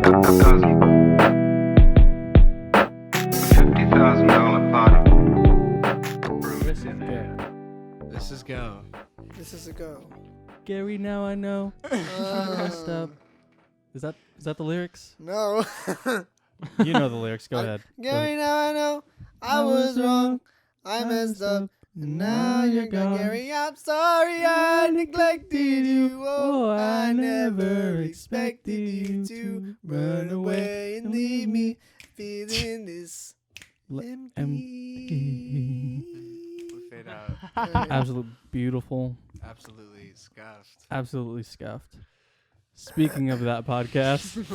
$50,000 party. This is go. This is a go. Gary, now I know. I messed up. Is that the lyrics? No. You know the lyrics. Go ahead. Gary, now I know I was wrong. I messed up. And now you're gone. Gary, I'm sorry I neglected you. Oh, I never expected you to run away and leave me feeling this empty. Fade out. Absolutely beautiful. Absolutely scuffed. Absolutely scuffed. Speaking of that podcast,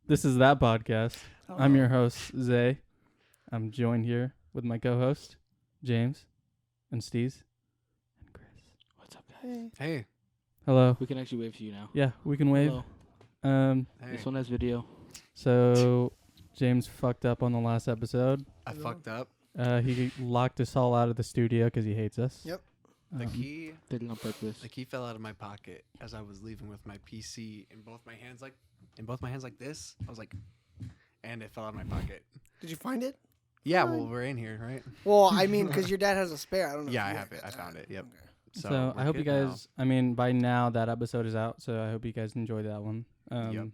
this is that podcast. I'm your host, Zay. I'm joined here with my co-host, James, and Steez, and Chris. What's up, guys? Hey. Hello. We can actually wave to you now. Yeah, we can wave. Hello. Hey. This one has video. So James fucked up on the last episode. I fucked up. He locked us all out of the studio because he hates us. Yep. The key. Did it on purpose. The key fell out of my pocket as I was leaving with my PC in both my hands like this. I was like, and it fell out of my pocket. Did you find it? Yeah, well, we're in here, right? Well, I mean, because your dad has a spare. I don't know. Yeah, if I you have it. I got found that. it. Yep. Okay. So I hope you guys, I mean, by now that episode is out, so I hope you guys enjoyed that one. We're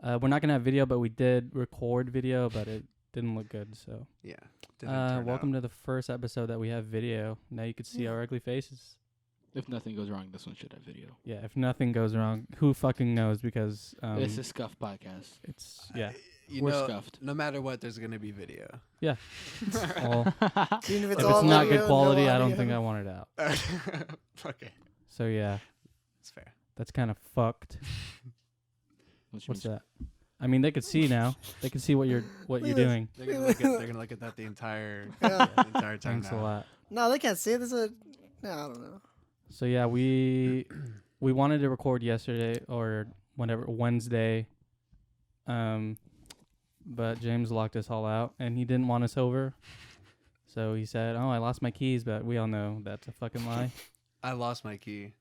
not going to have video, but we did record video, but it didn't look good, so. Yeah. Welcome to the first episode that we have video. Now you can see our ugly faces. If nothing goes wrong, this one should have video. Yeah, if nothing goes wrong, who fucking knows, because This is Scuffed podcast. it's, yeah. We're scuffed. No matter what, there's going to be video. Yeah. Well, Even if if it's not good audio, quality, no I don't audio. think I want it out. Okay. So yeah, That's fair. that's kind of fucked. What's What's that? I mean, they could see now. They can see what you're doing. They're gonna look at that the entire Yeah. time Thanks a now. lot. No, they can't see it. No, I don't know. So yeah, we wanted to record yesterday or whenever Wednesday, but James locked us all out and he didn't want us over. So he said, "Oh, I lost my keys," but we all know that's a fucking lie. I lost my key.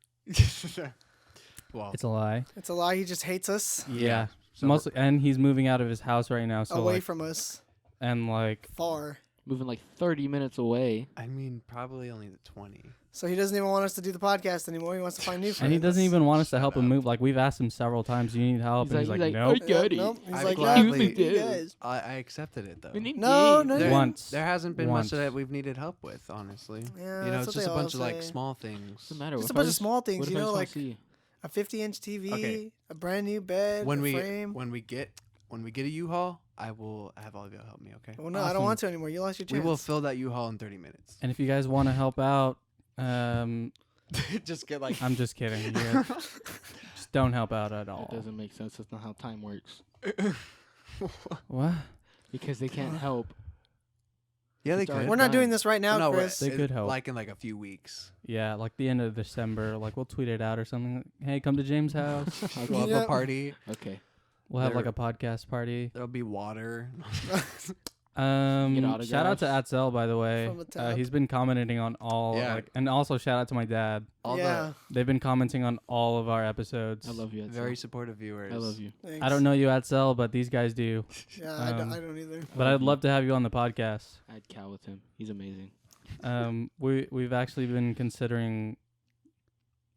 Well, It's a lie. It's a lie. He just hates us. Yeah. So Mostly, and he's moving out of his house right now. So away like, from us. and like, Far. Moving like 30 minutes away. I mean, probably only the 20. So he doesn't even want us to do the podcast anymore. He wants to find new friends. and he doesn't even want us to help Shut him up. move. Like we've asked him several times, "Do you need help?" And he's like, "Nope." I got it. Nope. He's I like, gladly no, did. you guys. I accepted it though. No, no, There, you Once. there hasn't been Once. much that we've needed help with, honestly. Yeah, You know, that's it's what just a they all bunch of like say. small things. Doesn't matter. Just What a bunch if of small what things, if you I know, just wanna like see? a 50-inch TV, Okay. a brand new bed, When a we frame. get a U-Haul, I will have all of you help me, okay? Well, no, I don't Awesome. want to anymore. You lost your We chance. will fill that U-Haul in 30 minutes. And if you guys want to help out, Just get like I'm just kidding. You guys just don't help out at all. That doesn't make sense. That's not how time works. What? Because they can't help. Yeah, they It's already could. We're not fine. doing this right now, No, Chris. They could help. Like in like a few weeks. Yeah, like the end of December. Like we'll tweet it out or something. Hey, come to James' house. We'll have Yeah. a party. Okay. We'll have like There- a podcast party. There'll be water. Get Shout out to autographs. Atzel, by the way. From the top. He's been commenting on all. Yeah. Like, and also shout out to my dad. All yeah. They've been commenting on all of our episodes. I love you. the Atzel. very supportive viewers. I love you. Thanks. I don't know you, Atzel, but these guys do. Yeah, I don't either. But I'd love to have you on the podcast. I'd cow with him. He's amazing. We've actually been considering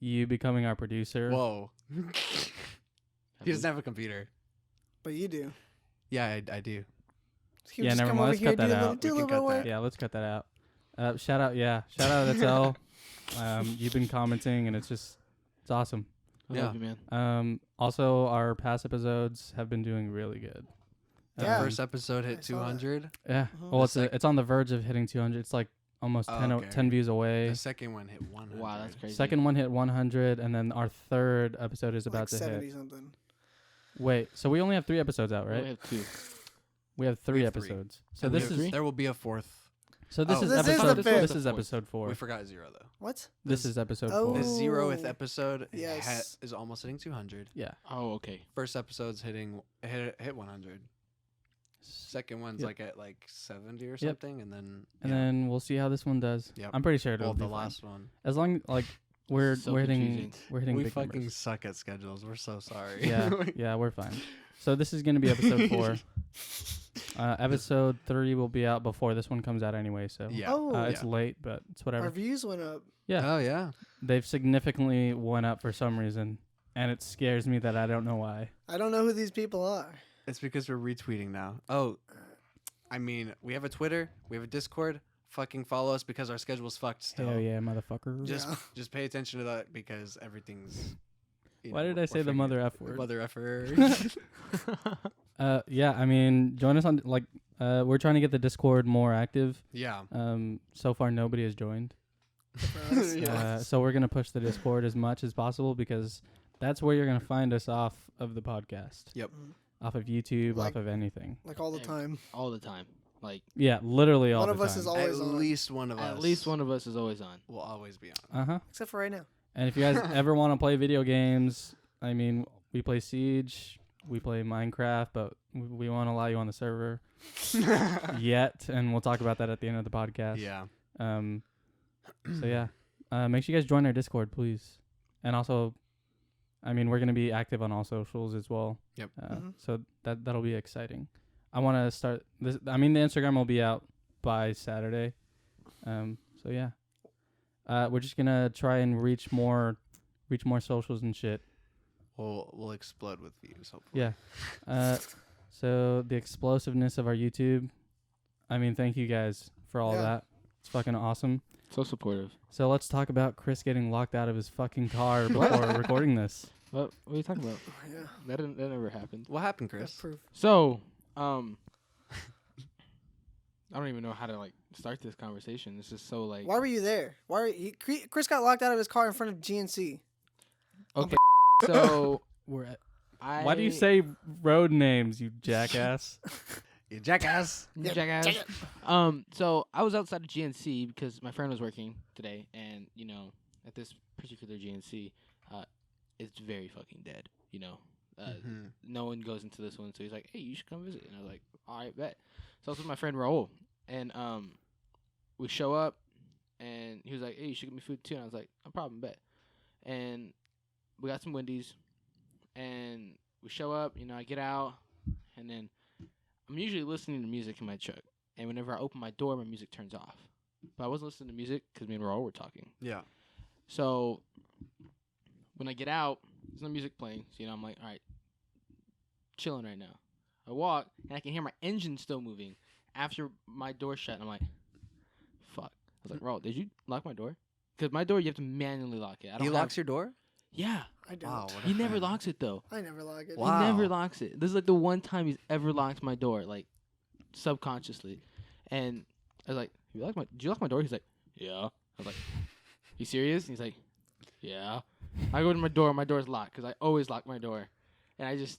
you becoming our producer. Whoa. He doesn't have a computer. But you do. Yeah, I do. He would Yeah, just never come mind. over Let's here, cut that do a little, out. do a We can little cut work. Yeah, let's cut that out. Shout out Atzel. You've been commenting, and it's awesome. I Yeah. love you, man. Also, our past episodes have been doing really good. Yeah. First episode I hit saw that. 200. Yeah. Mhm. Well, The it's on the verge of hitting 200. It's like almost Oh, 10, okay. 10 views away. The second one hit 100. Wow, that's crazy. Second one hit 100, and then our third episode is Like about to 70 hit. something. Wait, so we only have 3 episodes out, We right? only have 2. We have 3 We have 3. episodes. So And this we have is three? There will be a fourth. so this Oh. is This is episode the fifth. this is episode 4. We forgot 0 though. What? This is episode Oh. 4. The 0th episode Yes. is almost hitting 200. Yeah. Oh, okay. First episode's hit 100. Second one's Yep. like at like 70 or Yep. something, and then And then we'll see how this one does. Yep. I'm pretty sure it'll well, be the fine. last one. As long like we're So we're hitting confusing. we're hitting We big fucking numbers. suck at schedules. We're so sorry. Yeah, we're fine. So this is gonna be episode 4. Episode 3 will be out before this one comes out anyway. So Yeah. Oh, it's late, but it's whatever. our views went up. Yeah, Oh yeah. they've significantly went up for some reason, and it scares me that I don't know why. I don't know who these people are. It's because we're retweeting now. Oh, I mean, we have a Twitter, we have a Discord. Fucking follow us because our schedule's fucked still. Hell yeah, motherfucker. Just pay attention to that because everything's. Why did I say the mother F word? Mother effer. Yeah, I mean, join us on we're trying to get the Discord more active. Yeah. So far nobody has joined. For us. So we're gonna push the Discord as much as possible because that's where you're gonna find us off of the podcast. Yep. Off of YouTube, Like- off of anything. Like all the time. All the time. Like, Yeah, literally all One the of time. us is At always on. least one of us. at least one of us is always on. will always be on. Uh-huh. Except for right now. And if you guys ever want to play video games, I mean, we play Siege, we play Minecraft, but we won't allow you on the server yet, and we'll talk about that at the end of the podcast. Yeah. So yeah, make sure you guys join our Discord, please. And also, I mean, we're gonna be active on all socials as well. Yep. So that'll be exciting. I want to start this. I mean, the Instagram will be out by Saturday. So yeah, we're just gonna try and reach more socials and shit. We'll explode with views, hopefully. Yeah. So the explosiveness of our YouTube. I mean, thank you guys for all Yeah. that. It's fucking awesome. So supportive. So let's talk about Chris getting locked out of his fucking car before recording this. What are you talking about? Yeah. That never happened. What happened, That's Chris? proof. So, I don't even know how to start this conversation. It's just so like. Why were you there? Chris got locked out of his car in front of GNC. Okay. So We're at, I. why do you say road names, you jackass? You jackass. Yeah, Jackass. So I was outside of GNC because my friend was working today, and at this particular GNC, it's very fucking dead. No one goes into this one, so he's like, "Hey, you should come visit." And I was like, "All right, bet." So I was with my friend Raul, and we show up, and he was like, "Hey, you should get me food too." And I was like, "No problem, bet." And we got some Wendy's, and we show up. I get out, and then I'm usually listening to music in my truck, and whenever I open my door, my music turns off. But I wasn't listening to music because me and Raul were talking. Yeah. So when I get out, there's no music playing. So I'm like, all right, chilling right now. I walk, and I can hear my engine still moving after my door shut. And I'm like, fuck. I was like, Raul, did you lock my door? Because my door, you have to manually lock it. He locks your door? Yeah. I don't. Wow. What a He never friend. locks it, though. I never lock it. Wow. He never locks it. This is the one time he's ever locked my door, subconsciously. And I was like, did you lock my door? He's like, yeah. I was like, you serious? And he's like, yeah. I go to my door's locked because I always lock my door. And I just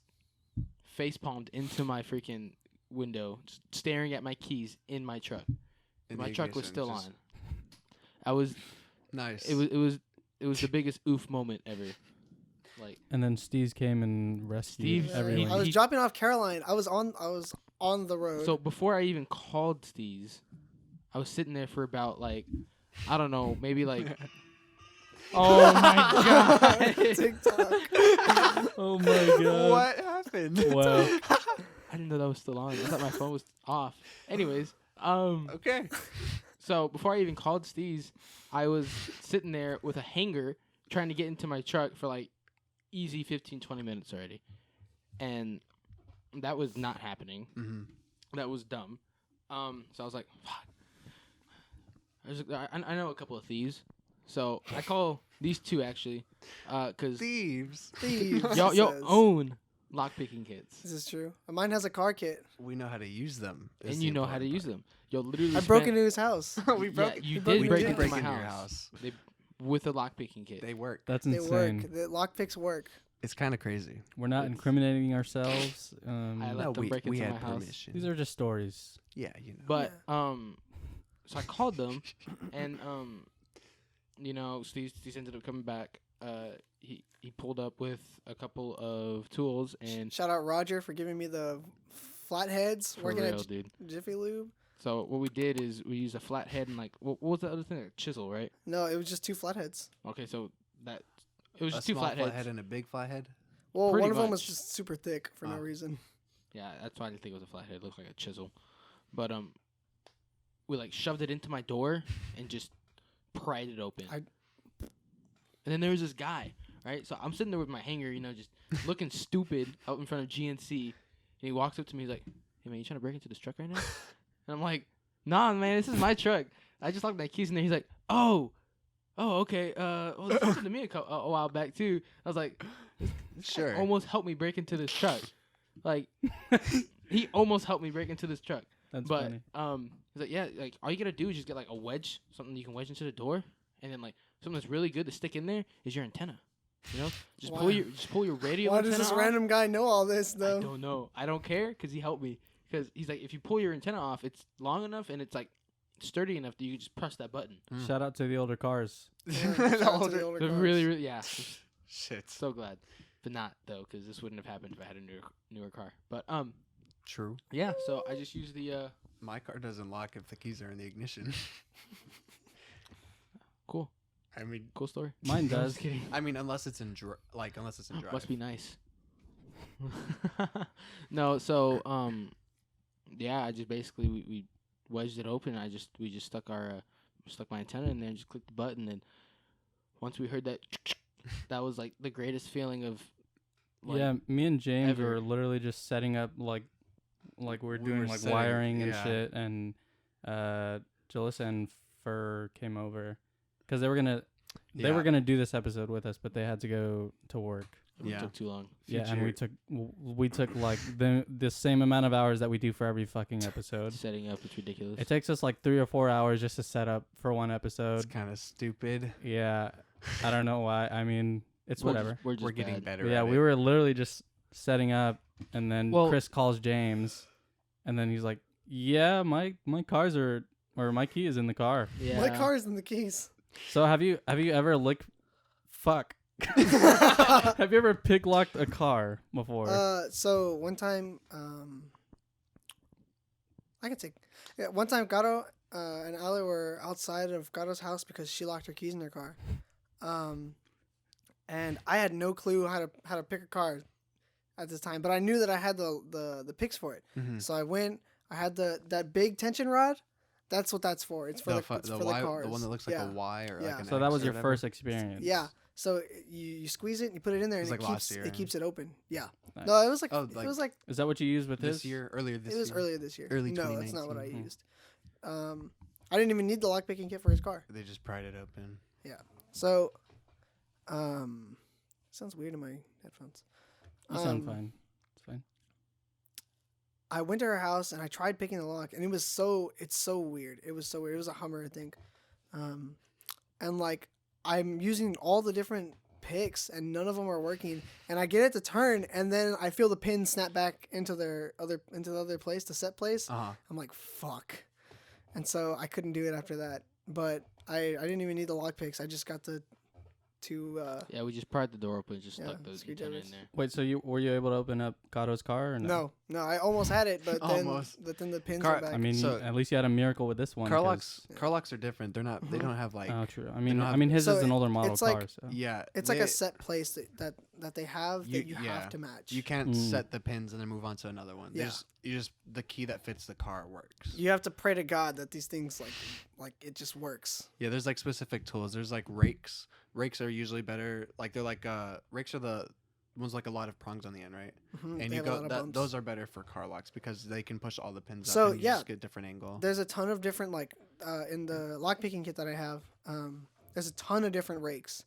face palmed into my freaking window, just staring at my keys in my truck. My truck was still on. I was. Nice. It was the biggest oof moment ever. And then Steez came and rescued Steve- everyone. I was He- dropping off Caroline. I was on the road. So before I even called Steez, I was sitting there for about I don't know, maybe oh my god. TikTok. Oh my god. What happened? Wow. I didn't know that was still on. I thought my phone was off. Anyways, Okay. so before I even called Steez, I was sitting there with a hanger trying to get into my truck for easy 15-20 minutes already. And that was not happening. Mm-hmm. That was dumb. So I was like, fuck. I know a couple of thieves. So I call these two actually, because Thieves. Thieves, y'all it says. own lockpicking kits, This is true. Mine has a car kit. We know how to use them. and you know how to use them. You'll literally. I broke into his house. We broke. Yeah, you broke did into break your into break my into house. your house. With a lockpicking kit. They work. That's They insane. work. The lockpicks work. It's kind of crazy. We're not incriminating ourselves. I let them break we into had my house. permission. These are just stories. Yeah, you know. But so I called them, and Steve ended up coming back. He pulled up with a couple of tools and Shout out Roger for giving me the flatheads. for Working real, at dude. Jiffy Lube. So what we did is we used a flathead and what was the other thing? A chisel, right? No, it was just 2 flatheads. Okay, so that it was A just two small flatheads. flathead and a big flathead. Well, Pretty one of them was much. just super thick for no Oh. reason. Yeah, that's why I didn't think it was a flathead. It looked like a chisel. But we like shoved it into my door and just pried it open. And then there was this guy, right? So I'm sitting there with my hanger, just looking stupid out in front of GNC. And he walks up to me, he's like, "Hey man, you trying to break into this truck right now?" And I'm like, "Nah, man, this is my truck. I just locked my keys in there." He's like, "Oh, okay. Well, this happened to me a while back too." I was like, this Sure. guy almost helped me break into this truck. Like, he almost helped me break into this truck. That's But funny. he's like, yeah, like all you gotta do is just get like a wedge, something you can wedge into the door, and then like something that's really good to stick in there is your antenna. Just Why? pull your radio. Why antenna does this off. random guy know all this I though? don't know. I don't care because he helped me. Because he's like, if you pull your antenna off, it's long enough and it's like sturdy enough that you can just press that button. Shout out to the older cars. Yeah, shout out to the older They're cars. really, yeah. Shit. So glad, but not though, because this wouldn't have happened if I had a newer car. But True. yeah. So I just use the My car doesn't lock if the keys are in the ignition. cool story. Mine I'm does. just kidding. I mean, unless it's in drive. Must be nice. No, so yeah, I just basically we wedged it open. We just stuck my antenna in there and just clicked the button. And once we heard that, that was like the greatest feeling of. Like, Yeah, me and James ever. were literally just setting up like we're We doing were like setting- wiring and yeah. shit, and Jalissa and Fur came over because they were gonna do this episode with us, but they had to go to work. it Yeah. took too long. Yeah, and Future- we took like the same amount of hours that we do for every fucking episode. Setting up, it's ridiculous. It takes us like 3 or 4 hours just to set up for one It's episode. kind of stupid. Yeah, I don't know why. I mean, it's whatever. We're just We're getting bad. better. But yeah, at we it. were literally just setting up, and then Well- Chris calls James, and then he's like, "Yeah, my cars are, or my key is in the car." Yeah. My car is in the keys. So have you ever fuck? Have you ever pick locked a car before? So one time, one time Gato and Ali were outside of Gato's house because she locked her keys in her car. And I had no clue how to pick a car at this time, but I knew that I had the picks for it. Mhm. So I went. I had that big tension rod. That's what that's for. It's for the the cars. Y, the one that looks like Yeah. a Y or Yeah. like an So that X was or your whatever. first experience. Yeah. So you squeeze it and you put it in there, It and was it like last keeps year, it keeps it open. Yeah. Nice. No, it was like Oh, it like was like Is that what you used with this his? year, earlier this it was year. earlier this year. Early No, that's not what I 2019. used. I didn't even need the lockpicking kit for his car. They just pried it open. So, sounds weird in my headphones. You sound fine. It's fine. I went to her house and I tried picking the lock, and it's so weird. It was so weird. It was a Hummer, I think. And like I'm using all the different picks and none of them are working. And I get it to turn, and then I feel the pin snap back into the other place, the set place. Uh-huh. I'm like, fuck. And so I couldn't do it after that. But I didn't even need the lock picks. I just got the two. Yeah, we just pried the door open and just Yeah, stuck the antenna in screwdrivers. there. Wait, so were you able to open up Gato's car or no? No, I almost had it, but then Almost. the pins Car- are back. I mean, So- at least you had a miracle with this one. Car 'cause- locks, car locks are different. They're not. They don't have like. Oh, true. I don't mean, have- his So is an older model it's car. like- So. Yeah, it's like they- a set place that they have that you yeah. have to match. You can't Mm. set the pins and then move on to another one. Yeah. You just the key that fits the car works. You have to pray to God that these things like it just works. Yeah, there's like specific tools. There's like rakes. Rakes are usually better. Like they're like rakes are the ones like a lot of prongs on the end, right? Mhm, And they you have a lot go of that, bumps. those are better for car locks because they can push all the pins So, up and you yeah. just get a different angle. There's a ton of different in the lockpicking kit that I have. There's a ton of different rakes.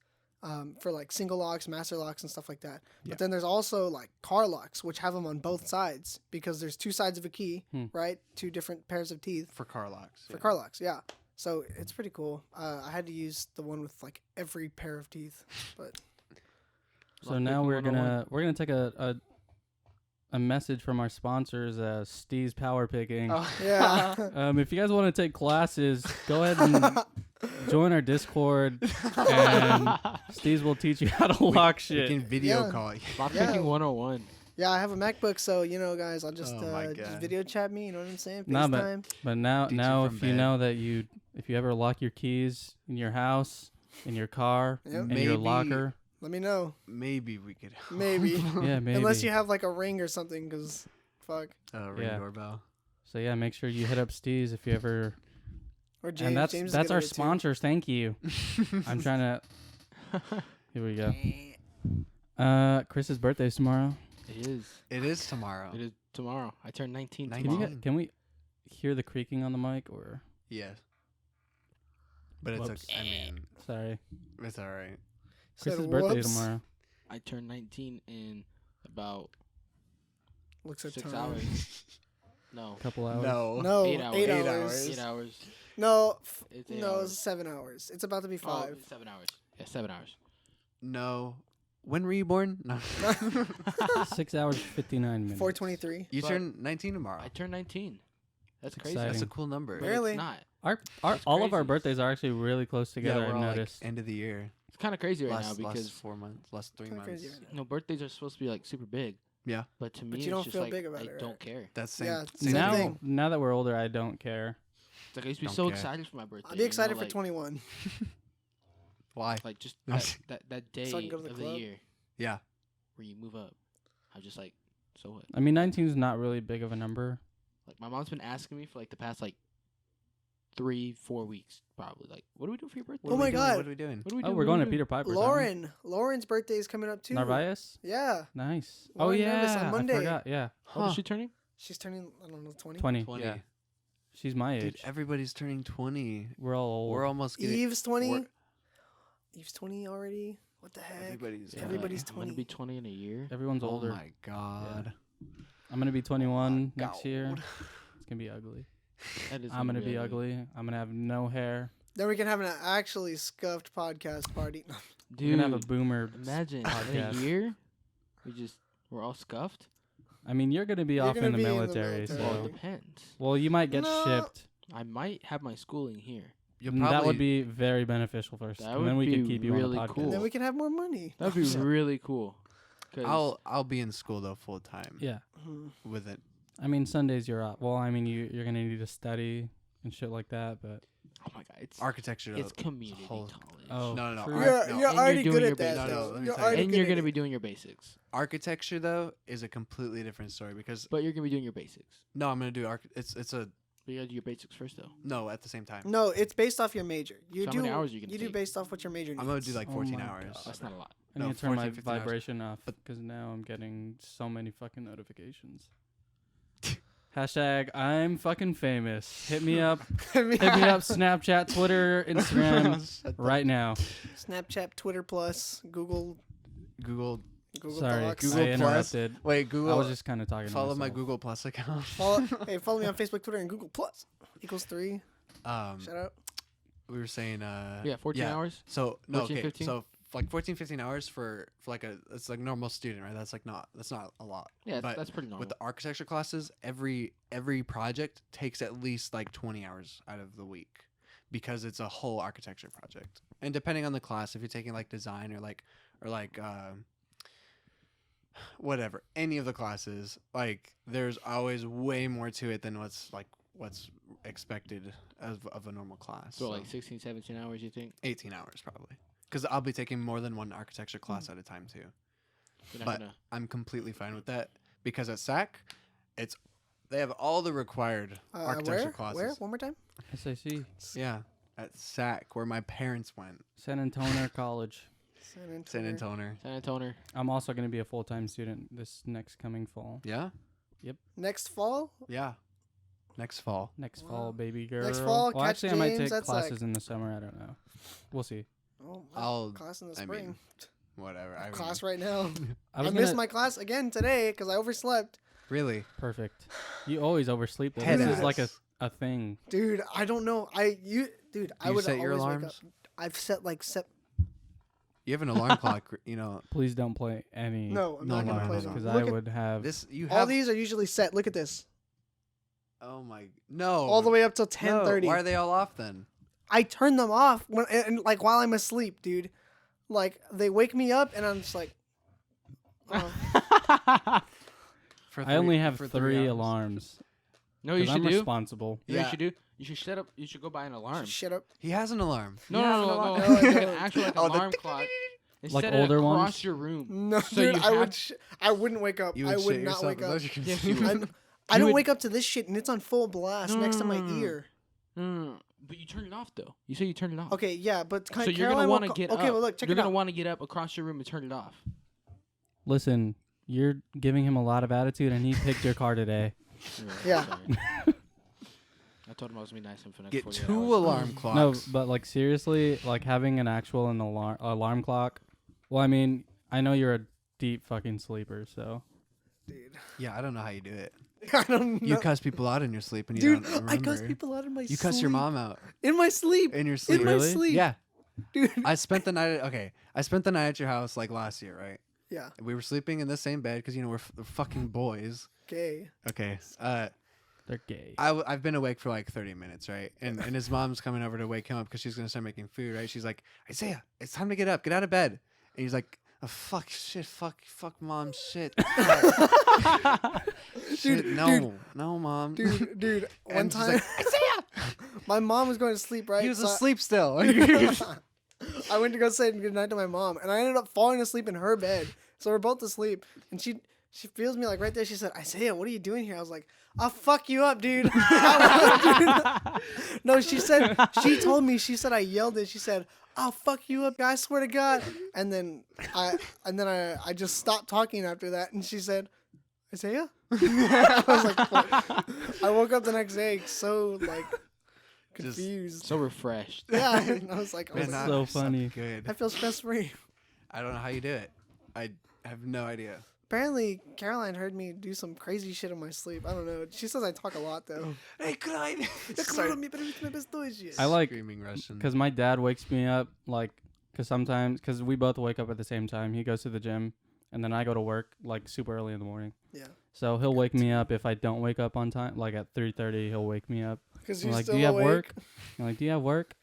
For like single locks, master locks, and stuff like that. Yeah. But then there's also like car locks, which have them on both sides because there's two sides of a key, right? Two different pairs of teeth For car locks. for car locks. Yeah, so it's pretty cool. I had to use the one with like every pair of teeth, but So now Lockpicking we're gonna take a message from our sponsors, Steez Power Picking. Oh. yeah. If you guys want to take classes, go ahead and join our Discord, and Steez will teach you how to lock You shit. can video Yeah. call. You. Lockpicking Yeah. 101. Yeah, I have a MacBook, so guys, I'll just Oh my just God. video chat me. You know what I'm saying? Nah, FaceTime. But now Teach you now from if you bed. know that if you ever lock your keys in your house in your car, Yep. in your Maybe- locker. Let me know. Maybe we could. Maybe. Yeah, maybe. Unless you have like a ring or something, because fuck. Ring Yeah. doorbell. So yeah, make sure you hit up Steez if you ever. Or James. And that's James is that's good our at it, too. sponsors. Thank you. I'm trying to. Here we go. Chris's birthday's tomorrow. It is. It is tomorrow. It is tomorrow. I turn 19 Can tomorrow. you Can we hear the creaking on the mic or? Yes. But it's Whoops. okay. I mean, Sorry, it's all right. Said Chris's birthday whoops. tomorrow. I turn 19 in about Looks at 6 time. hours. No. Couple hours. No. No, 8 hours. 8 8 hours. 8 hours. No, It's 8 no, hours. it's 7 hours. It's about to be 5. 7 hours. Yeah, 7 hours. No. When were you born? No. 6 hours 59 minutes. 4:23. You But- turn 19 tomorrow. I turn 19. That's It's crazy. exciting. That's a cool number. But Really? it's not. Our That's all of our crazy. birthdays are actually really close together. Yeah, I've we're all noticed. like end of the year. It's kind of crazy right now Last because 4 months, last 3 Kinda months. crazy right no birthdays are supposed to be like super big. Yeah. But to me, But you it's don't just feel like big about I it, don't right? care. That's same. Yeah, same now, thing. now that we're older, I don't care. It's like I used to be Don't so care. excited for my birthday. I'll be excited you know, for like, 21. Why? Like just No, that day So I can go to the of club? the year Yeah. where you move up. I'm just like, so what? I mean, 19 is not really big of a number. Like my mom's been asking me for like the past like 3-4 weeks probably. Like, what do we do for your birthday? Oh my God. What are we doing? What do we do? Oh, we're What do going we to do? Peter Piper's. Lauren's birthday is coming up too. Narvaez? Yeah, Nice. Lauren oh, Nervous yeah. on Monday. I forgot. Yeah. What is she turning? she's turning, I don't know, 20. 20. 20. Yeah. She's my age. Dude, everybody's turning 20. We're all old. We're almost getting. Eve's 20. we're- Eve's 20 already. What the heck? Everybody's. Yeah. Everybody's I'm gonna 20. be 20 in a year. Everyone's Oh older. my god. I'm going to be 21 my next year. God. It's going to be ugly. That is I'm going to be really ugly. I'm going to have no hair. Then we can have an actually scuffed podcast party. We're Dude, going to have a boomer. imagine in a podcast. year, we're all scuffed. I mean, you're going to be You're off gonna in the be in the military. military. Well, it So, depends. well, you might get No. shipped. I might have my schooling here. You'll And probably. that would be very beneficial first. That and then would we can be keep you really on the podcast. cool. And then we can have more money. That'd be really cool. 'Cause I'll be in school though full time. Yeah. Mhm. With it. I mean, Sundays you're off. Well, I mean, you're going to need to study and shit like that, but oh my god, it's Architecture. it's though, community whole- college. Oh. No. True. Ar- You're, no. you're And already you're good doing at your that, basics. though. No, let me You're tell you. already And good you're at gonna it. be doing your basics, Architecture though is a completely different story because but you're gonna be doing your basics. no, I'm gonna do it's a But you gotta do your basics first, though. no at the same time. No, it's based off your major. You So how do many hours are you gonna you do take? based off what your major needs. I'm gonna do like Oh 14 my hours. God. That's not a lot. I No, need to turn my 14, 15 hours. vibration off But- because now I'm getting so many fucking notifications. Hashtag I'm fucking famous. Hit me up. Hit me up. Snapchat, Twitter, Instagram right now. Snapchat, Twitter Plus, Google Google. Sorry, Docs. Google I Plus. interrupted. Wait, Google. I was just kind of talking. follow to my myself. Google Plus account. Follow me on Facebook, Twitter, and Google Plus. Equals 3. Shout out. We were saying. Yeah, 14 hours. So no, 14, okay. 15? So like 14, 15 hours for like it's like normal student, right? That's not a lot. Yeah, But that's pretty normal. With the architecture classes, every project takes at least like 20 hours out of the week because it's a whole architecture project. And depending on the class, if you're taking like design or like whatever, any of the classes, like there's always way more to it than what's expected of a normal class. so like 16, 17 hours, you think? 18 hours probably. Because I'll be taking more than one architecture class at a time too. You're not But gonna. I'm completely fine with that because at SAC, they have all the required architecture classes. Where? One more time? SAC, Yeah, at SAC where my parents went. San Antonio College. San Antonio. San Antonio. I'm also going to be a full-time student this next coming fall. Yeah, Next fall? yeah. Next fall. Next Wow. fall, baby girl. Next fall, well, catch actually, I might James, take that's classes like- in the summer. I don't know. We'll see. Oh, I'll- class in the I spring. mean, Whatever. I Class mean, right now. I I was missed gonna, my class again today because I overslept. really. perfect. You always oversleep. Though. Head This is like ass. a thing. Dude, I don't know. I You would set your always wake alarms? up. I've set like You have an alarm clock. You know Please don't play any. No, I'm No, not no, gonna no, play no, them. because no. I Look at- would have. this. You all have these are usually set. Look at this. Oh my no. All the way up till No, 10:30. Why are they all off then? I turn them off and like while I'm asleep, dude. Like they wake me up and I'm just like, oh. For I only have for 3 hours? alarms. No, you 'Cause should I'm do. responsible. You know what Yeah. you should do. You should set up. You should go buy an alarm. Shut up. He has an alarm. No, Yeah, no, no, no, no, no, no. I Like an don't. actual Oh, the alarm clock. And Like set it older across ones? your room. No, So dude, you I have- would. I wouldn't wake up. You I would would shit not yourself. wake Is that up. what you're Yes, gonna you do? would. I You don't would- wake up to this shit, and it's on full blast next to my ear. But you turn it off though. You say you turn it off. Okay, yeah, but So you're Caroline gonna want to will get okay, up. well, look, check You're it gonna out. want to get up across your room and turn it off. Listen, you're giving him a lot of attitude, and he picked your car today. Yeah. Sorry. I told him I was gonna be nice to him for the next Get 48 two hours. alarm clocks. No, but like seriously, like having an actual alarm clock. Well, I mean, I know you're a deep fucking sleeper, so Dude, Yeah, I don't know how you do it. I don't know. You cuss people out in your sleep and you Dude, don't remember. I cuss people out in my sleep. You cuss your mom out in my sleep. in your sleep. In my Really? sleep. Yeah. Dude. I spent the night. I spent the night at your house like last year, right? Yeah. We were sleeping in the same bed because we're fucking boys. Okay. Okay. they're gay. I've been awake for like 30 minutes, right? And his mom's coming over to wake him up because she's gonna start making food, right? She's like, Isaiah, it's time to get up, get out of bed. And he's like, oh, fuck, shit, fuck, mom, shit. Shit, Dude, no, dude. no, mom. Dude, one And she's time like, Isaiah, my mom was going to sleep, right? he was So asleep still. I went to go say good night to my mom, and I ended up falling asleep in her bed. So we're both asleep, and she feels me like right there. She said, "Isaiah, what are you doing here?" I was like, "I'll fuck you up, dude." No, she told me. She said I yelled it. She said, "I'll fuck you up, I swear to God." And then I just stopped talking after that, and she said, "Isaiah." I was like, fuck. I woke up the next day so like confused. So refreshed. Yeah, and I was like, Man, That's I so slept funny. Good. I feel stress free. I don't know how you do it. I have no idea. Apparently, Caroline heard me do some crazy shit in my sleep. I don't know. She says I talk a lot though. Hey, Klein. I like Screaming Russian. because my dad wakes me up like because we both wake up at the same time. He goes to the gym, and then I go to work like super early in the morning. Yeah. So he'll wake me up if I don't wake up on time. Like at 3:30, he'll wake me up. Because I'm you're like, still do you have awake. work? I'm like, do you have work?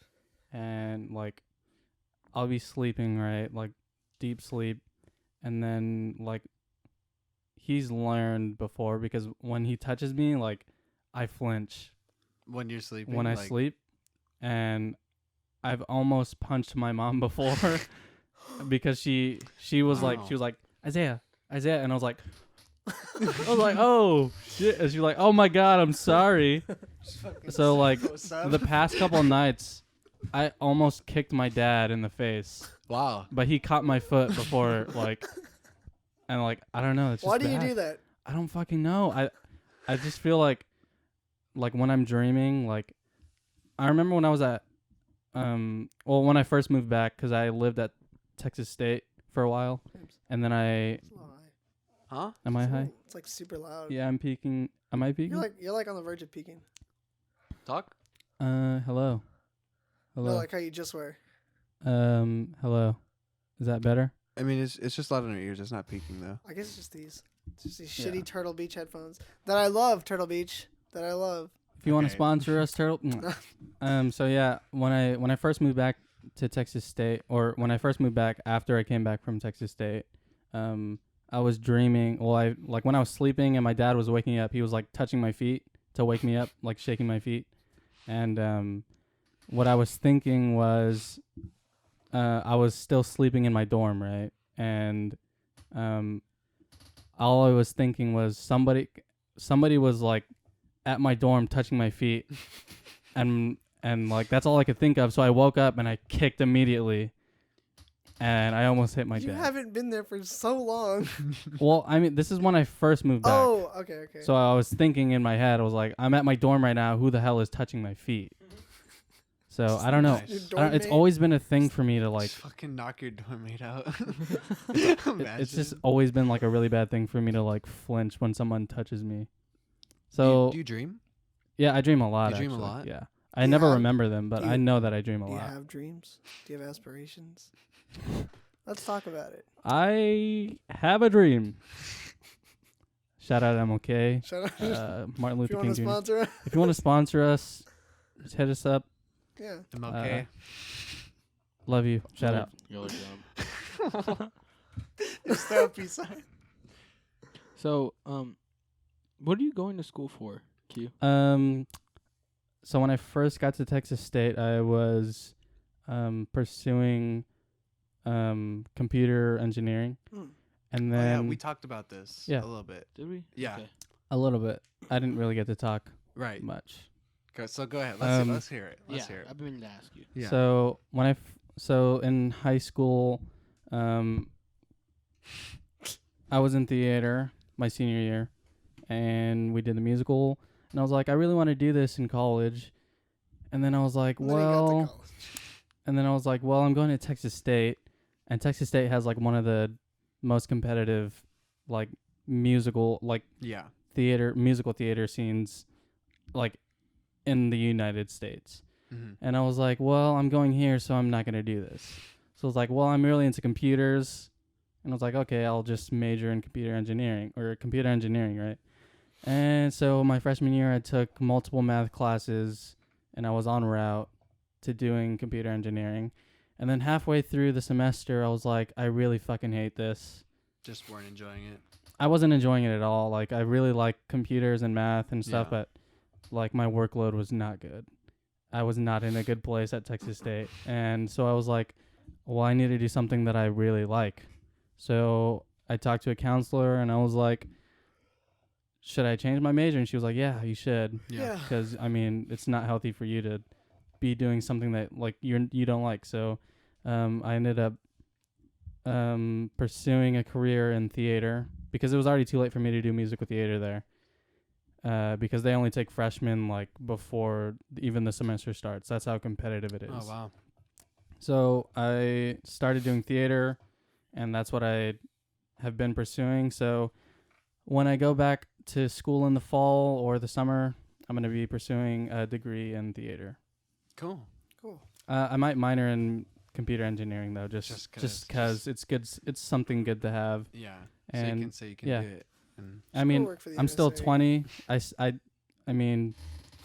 And like, I'll be sleeping, right? Like, deep sleep. And then, like, he's learned before because when he touches me, like, I flinch when you're sleeping. when I like, sleep. And I've almost punched my mom before because she was like, Isaiah. And I was like, oh, shit. And she's like, oh, my God, I'm sorry. So, like, the past couple nights, I almost kicked my dad in the face. Wow. But he caught my foot before, like, and, like, I don't know. It's just Why do you bad. do that? I don't fucking know. I just feel like when I'm dreaming, like, I remember when I was at, when I first moved back, because I lived at Texas State for a while, and then It's a little high. Huh? am I high? It's like super loud. Yeah, I'm peaking. Am I peaking? You're like on the verge of peaking. Talk. Hello. No, Hello. like how you just were. Hello. Is that better? I mean, it's just loud in our ears. It's not peaking though. I guess it's just these. It's just these Yeah. shitty Turtle Beach headphones that I love. Turtle Beach that I love. If you want to Okay. sponsor us, Turtle. So yeah, when I first moved back to Texas State, or when I first moved back after I came back from Texas State, I was dreaming. Well, when I was sleeping and my dad was waking up, he was like touching my feet to wake me up, like shaking my feet. And what I was thinking was, I was still sleeping in my dorm, right? And all I was thinking was somebody was like at my dorm touching my feet, and like that's all I could think of. So I woke up and I kicked immediately, and I almost hit my You dad. haven't been there for so long. Well, I mean, this is when I first moved back. Oh, okay. So I was thinking in my head, I was like, I'm at my dorm right now. Who the hell is touching my feet? So I don't know. Nice. Your I dorm don't- it's mate? always been a thing for me to like. Just fucking knock your doormate out. It's just always been like a really bad thing for me to like flinch when someone touches me. So do you dream? yeah, I dream a lot. You dream a actually. lot? Yeah, I Do you never have- remember them, but do I you- know that I dream a Do you lot. have dreams? Do you have aspirations? Let's talk about it. I have a dream. Shout out MLK, Shut up. Martin if you Luther want King to Jr. sponsor us. If you want to sponsor us, just hit us up. Yeah. I'm okay. Love you. Shout out. You're dumb. It's the peace sign. So, what are you going to school for? Q. So when I first got to Texas State, I was pursuing computer engineering, Mm. and Oh, yeah, then we talked about this Yeah. a little bit. Did we? Yeah. Okay. a little bit. I didn't really get to talk Right. much. So go ahead. Um, Let's hear it. Let's Yeah, hear it. I've been meaning to ask you. Yeah. So when so in high school, I was in theater my senior year, and we did the musical. And I was like, I really want to do this in college. And then I was like, And then he got to well, college. and then I was like, well, I'm going to Texas State, and Texas State has like one of the most competitive, like musical musical theater scenes, like in the United States. Mm-hmm. And I was like, well, I'm going here, so I'm not going to do this. So I was like, well, I'm really into computers. And I was like, okay, I'll just major in computer engineering, right? And so my freshman year, I took multiple math classes, and I was en route to doing computer engineering. And then halfway through the semester, I was like, I really fucking hate this. Just weren't enjoying it. I wasn't enjoying it at all. Like, I really like computers and math and stuff, Yeah. but like my workload was not good. I was not in a good place at Texas State. And so I was like, well, I need to do something that I really like. So I talked to a counselor, and I was like, should I change my major? And she was like, yeah, you should. Yeah. Because, I mean, it's not healthy for you to be doing something that, like, you don't like. So I ended up pursuing a career in theater because it was already too late for me to do musical theater there. Because they only take freshmen, like, before even the semester starts. That's how competitive it is. Oh, wow. So I started doing theater, and that's what I have been pursuing. So when I go back to school in the fall or the summer, I'm going to be pursuing a degree in theater. Cool. Cool. I might minor in computer engineering, though, just 'cause it's good. It's something good to have. Yeah. And so you can say you can yeah. do it. And I mean, work for the I'm still NSA. 20. I mean,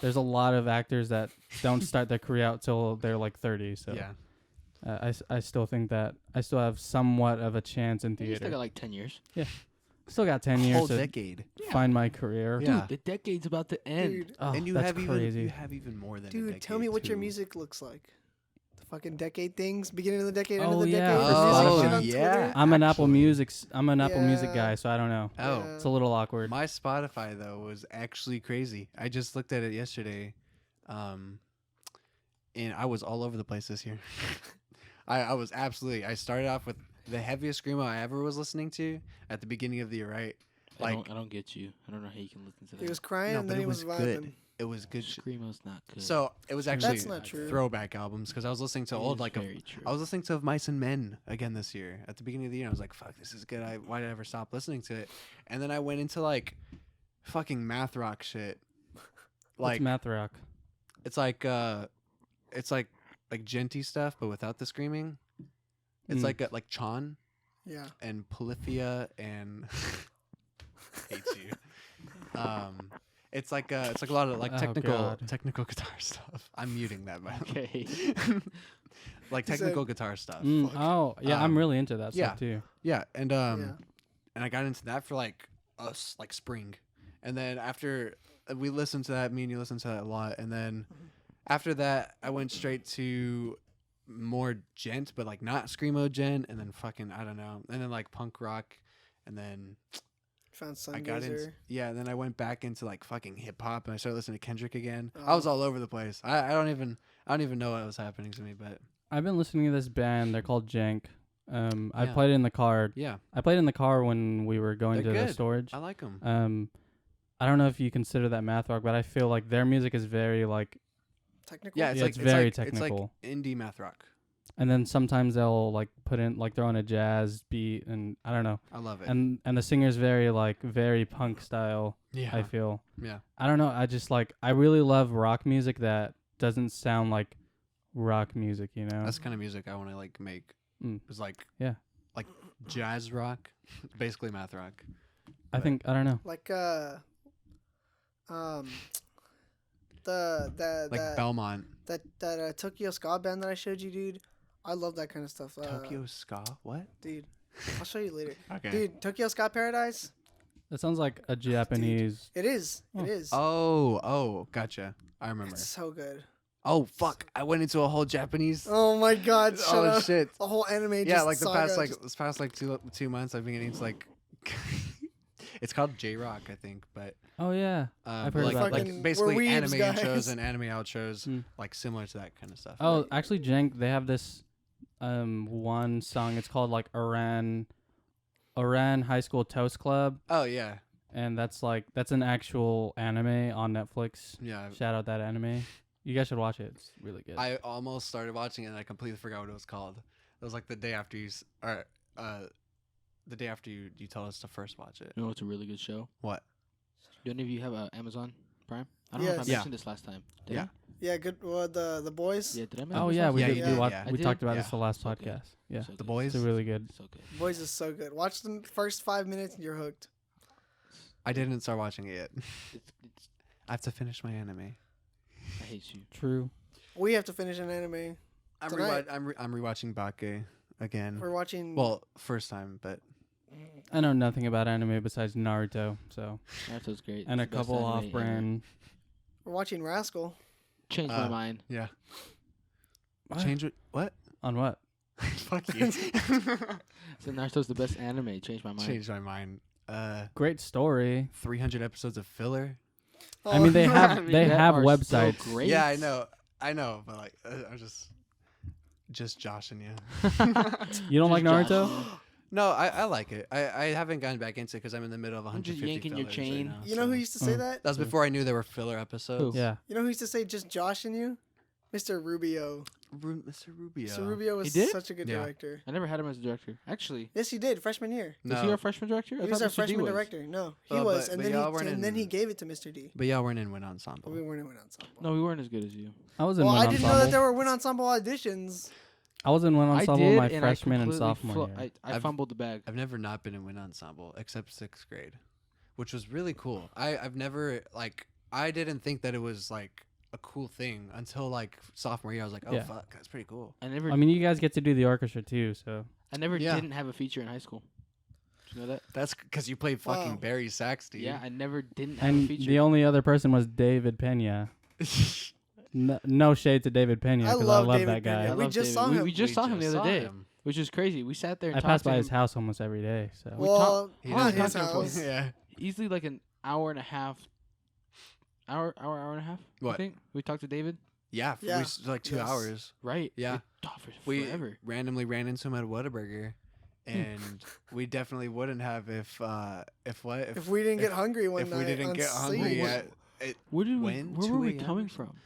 there's a lot of actors that don't start their career out till they're like 30. So yeah. I still think that I still have somewhat of a chance in You theater. still got like 10 years. Still got 10 Whole years to decade. find my career. Yeah. Dude, the decade's about to end. Dude, Oh, and you that's have crazy. even more than a dude, decade tell me what your too. music looks like. The fucking decade things, beginning of the decade, end Oh, of the yeah, decade. for the music Spotify. shit on Yeah. Twitter. I'm an Apple Actually. Music Yeah. guy, so I don't know. Oh. Yeah. It's a little awkward. My Spotify though was actually crazy. I just looked at it yesterday, and I was all over the place this year. I was absolutely. I started off with the heaviest screamo I ever was listening to at the beginning of the year. Right, I like don't get you. I don't know how you can listen to that. He was crying no, and but then it he was was vibing. good. It was good. Screamo's not good. So it was actually That's not true. throwback albums because I was listening to It old is like very true. I was listening to Mice and Men again this year at the beginning of the year. I was like, "Fuck, this is good." Why did I ever stop listening to it? And then I went into like fucking math rock shit. Like Like math rock. it's like genty stuff, but without the screaming. It's like Chon Yeah. and Polyphia and hates you. It's like a lot of like Oh, technical God. technical guitar stuff. I'm muting that, by the way. Okay. Like He said- technical guitar stuff. Fuck. Oh, yeah, I'm really into that yeah. stuff too. Yeah, and Yeah. and I got into that for like like spring, and then after we listened to that, me and you listened to that a lot, and then after that I went straight to more gent, but like not screamo gent, and then fucking I don't know, and then like punk rock, and then Found I got into Sungazer. and then I went back into like fucking hip hop, and I started listening to Kendrick again. I was Oh. all over the place. I don't even know what was happening to me, but I've been listening to this band. They're called Jank. I Yeah. played it in the car. yeah, I played in the car when we were going They're to the good. storage. I like them. I don't know if you consider that math rock, but I feel like their music is very like, Technical. Yeah, it's Yeah, like it's very It's technical. like indie math rock. and then sometimes they'll like put in like throw in a jazz beat, and I don't know. I love it. And the singer's very punk style. yeah, I feel. yeah. I don't know. I really love rock music that doesn't sound like rock music. You know. That's the kind of music I want to like make. Mm. It's like Yeah. like jazz rock, basically math rock. I think I don't know. Like the Like Belmont, that Tokyo ska band that I showed you, dude. I love that kind of stuff. Tokyo ska. What? dude. I'll show you later. Okay. Dude, Tokyo Ska Paradise. That sounds like a Japanese. It is. Oh. It is. Oh, gotcha. I remember. It's so good. Oh fuck! I went into a whole Japanese. Oh my god! Shut Oh up. shit! A whole anime. Yeah, just like the saga, past like just- this past like 2 months, I've been getting into like. It's called J Rock, I think, but Oh yeah. I've heard like about like that. basically We're weebs, anime guys. intros and anime outros, Hmm. like similar to that kind of stuff. Oh, actually, Jenk, they have this one song. It's called like Iran High School Toast Club, Oh yeah, and that's an actual anime on Netflix. yeah. Shout out that anime. You guys should watch it. It's really good. I almost started watching it and I completely forgot what it was called. It was like the day after the day after you told us to first watch it. You know what's a really good show? What? Do any of you have Amazon Prime? I don't know if I Yes. Yeah. mentioned this last time. Did Yeah. Yeah, good. Well, the boys. I? Yeah, did I mention Oh this yeah, last we Yeah, time? did. you did, We, yeah. I we did? talked about Yeah. this the last So good. podcast. Yeah, So The good. Boys? it's really good. So good. Boys is so good. Watch the first 5 minutes and you're hooked. I didn't start watching it yet. It's, I have to finish my anime. I hate you. True. We have to finish an anime. I'm Tonight. I'm rewatching Bake again. We're watching. Well, first time, but I know nothing about anime besides Naruto, so Naruto's great. and a It's the best couple anime ever. off-brand. we're watching Rascal. Changed my mind. yeah. What? Change it. What? On what? Fuck you. So Naruto's the best anime. Changed my mind. Changed my mind. Great story. 300 episodes of filler. I mean, they Oh, have I mean, they that have are so websites. great. Yeah, I know, but like I'm just joshing you. You don't like Just Naruto? Josh. No, I like it. I haven't gotten back into it because I'm in the middle of I'm just 150 yanking your fillers chain. Right now, You know who so. used to say Mm. that? That was before I knew there were filler episodes. Yeah. You know who used to say just Josh and you? Mr. Rubio. Mr. Rubio. Mr. Rubio was He did? such a good Yeah. director. I never had him as a director. Actually, Yes, he did. Freshman year. was he our freshman director? I He was thought our Mr. D freshman was. director. No, he Oh, was, but and y'all weren't then he in- gave it to Mr. D. But y'all weren't in Win But Ensemble. we weren't in Win Ensemble. No, we weren't as good as you. I was in Well, one I didn't know that ensemble. there were Win Ensemble auditions. I was in one I ensemble did, my and freshman I and completely sophomore year. I I've- fumbled the bag. I've never not been in Win Ensemble except 6th grade, which was really cool. I've never like I didn't think that it was like a cool thing until like sophomore year. I was like, oh Yeah. fuck, that's pretty cool. I never. I mean, you guys get to do the orchestra too, so I never Yeah. didn't have a feature in high school. Did you know that? That's because you played fucking Wow. Barry sax, dude. Yeah, I never didn't have a and feature. the only other person was David Pena. No shade to David Pena I because love that David guy. Pena. I We love just David. saw him. We just saw him the other saw day, him. which is crazy. We sat there and I talked pass to by him his house almost every day. So We Well, He not doesn't his have to- house. Yeah. easily like an hour and a half. Hour and a half. I What? think we talked to David. Yeah, Yeah. like 2 Yes. hours. Right. Yeah. We talked for We forever. randomly ran into him at Whataburger, and we definitely wouldn't have if If we didn't get if- hungry one if night we didn't on get hungry Siege. at Where did we? when? Where 2 were we a.m. coming or from?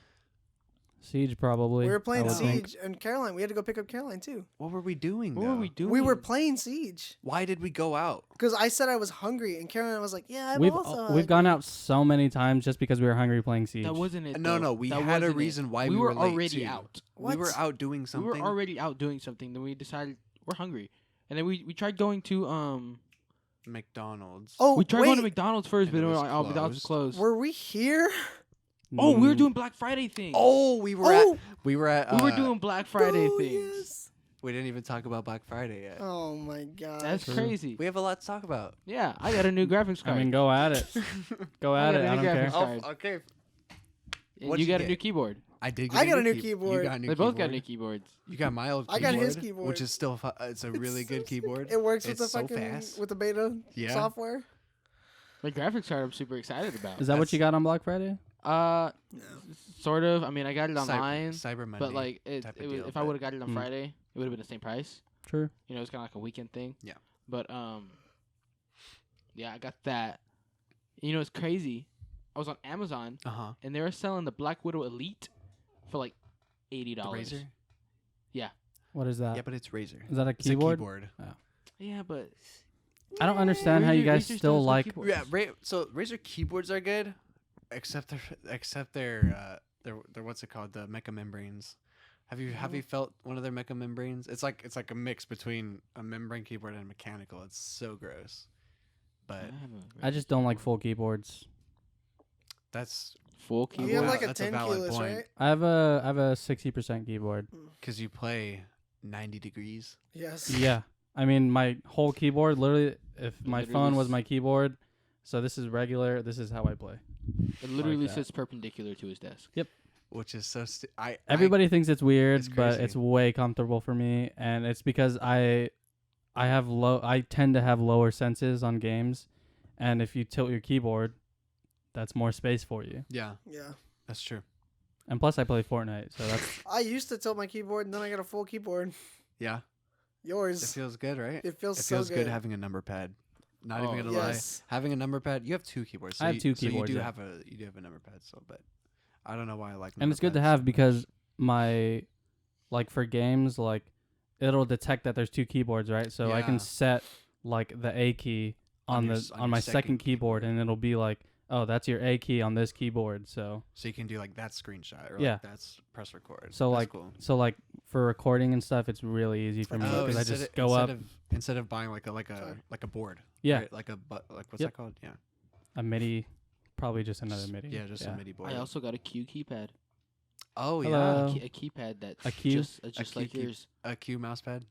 Siege probably. We were I playing would think. Siege and Caroline. We had to go pick up Caroline too. what were we doing? What were though? we doing? We were playing Siege Why did we go out? because I said I was hungry, and Caroline was like, "Yeah, I'm We've also." we've gone out so many times just because we were hungry playing Siege. That wasn't it. No, though. no, we That had a wasn't it. reason why we we were were late, already too. out. We were What? out doing something. We were already out doing something. Then we decided we're hungry, and then we tried going to McDonald's. Oh, we tried wait. going to McDonald's first, And but it then we were was like, oh, McDonald's is closed. Were we here? Oh, we were Mm. doing Black Friday things. Oh, we were Oh. at. We were at. we were doing Black Friday Oh, things. yes. We didn't even talk about Black Friday yet. Oh my god. That's True. crazy. We have a lot to talk about. Yeah, I got a new graphics card. I mean, go at it. Go I at got it. a I new don't care. graphics card. okay. And What'd you you got a get? new keyboard. I did. I Get got a new You keyboard. got a new They both got keyboard. new keyboards. You got my old I keyboard. got his keyboard. Which is still. It's a really It's good so keyboard. It works with It's the so fucking fast. with the beta Yeah. software. My graphics card, I'm super excited about. Is that what That's- you got on Black Friday? No. Sort of. I mean, I got it online, Cyber Monday. but like, it type of was, deal, if I but- would have got it on Hmm. Friday, it would have been the same price. True. You know, it's kind of like a weekend thing. Yeah. But yeah, I got that. You know, it's crazy. I was on Amazon Uh-huh. and they were selling the Black Widow Elite for like $80. The Razer? What is that? Yeah, but it's Razer. Is that a It's a keyboard? keyboard. Yeah, but I don't understand how you Razer- guys Razer still still has good like. keyboards. Yeah, so Razer keyboards are good, except their what's it called? The mecha membranes. Have you felt one of their mecha membranes? It's like a mix between a membrane keyboard and a mechanical. It's so gross. But I just don't like full keyboards. that's full You keyboard. have Wow, like a that's a 10 valid keyless, point. right? I have a 60% keyboard. because you play 90 degrees. Yes. Yeah. I mean, my whole keyboard, literally, if my Literally phone was s- my keyboard, So this is regular. This is how I play. It literally that. sits perpendicular to his desk. Which is so. Everybody thinks it's weird, it's but crazy. it's way comfortable for me, and it's because I tend to have lower senses on games, and if you tilt your keyboard, that's more space for you. Yeah, Yeah. that's true. And plus, I play Fortnite, so that's I used to tilt my keyboard, and then I got a full keyboard. Yeah, Yours. it feels good, right? It feels It so feels good having a number pad. Not even gonna yes. lie, having a number pad. You have 2 keyboards. So I have 2 So keyboards, you do yeah. have a number pad. So, but I don't know why I like. and it's good to have because my like for games like it'll detect that there's 2 keyboards, right? So I Yeah. can set like the A key on your the s- on on your my second second keyboard, and it'll be like, oh, that's your A key on this keyboard. So So you can do like that screenshot or Yeah. like that's press record. So, That's like, cool. so like for recording and stuff, it's really easy for me Oh, because I instead just of- go up. instead of buying like a Sorry. board. Yeah. right? Like what's Yep. that called? Yeah. A MIDI, probably just another MIDI. Yeah, just a MIDI board. I also got a Q keypad. Oh Hello. yeah, A keypad that's A Q? just Q like key- yours. a Q mouse pad.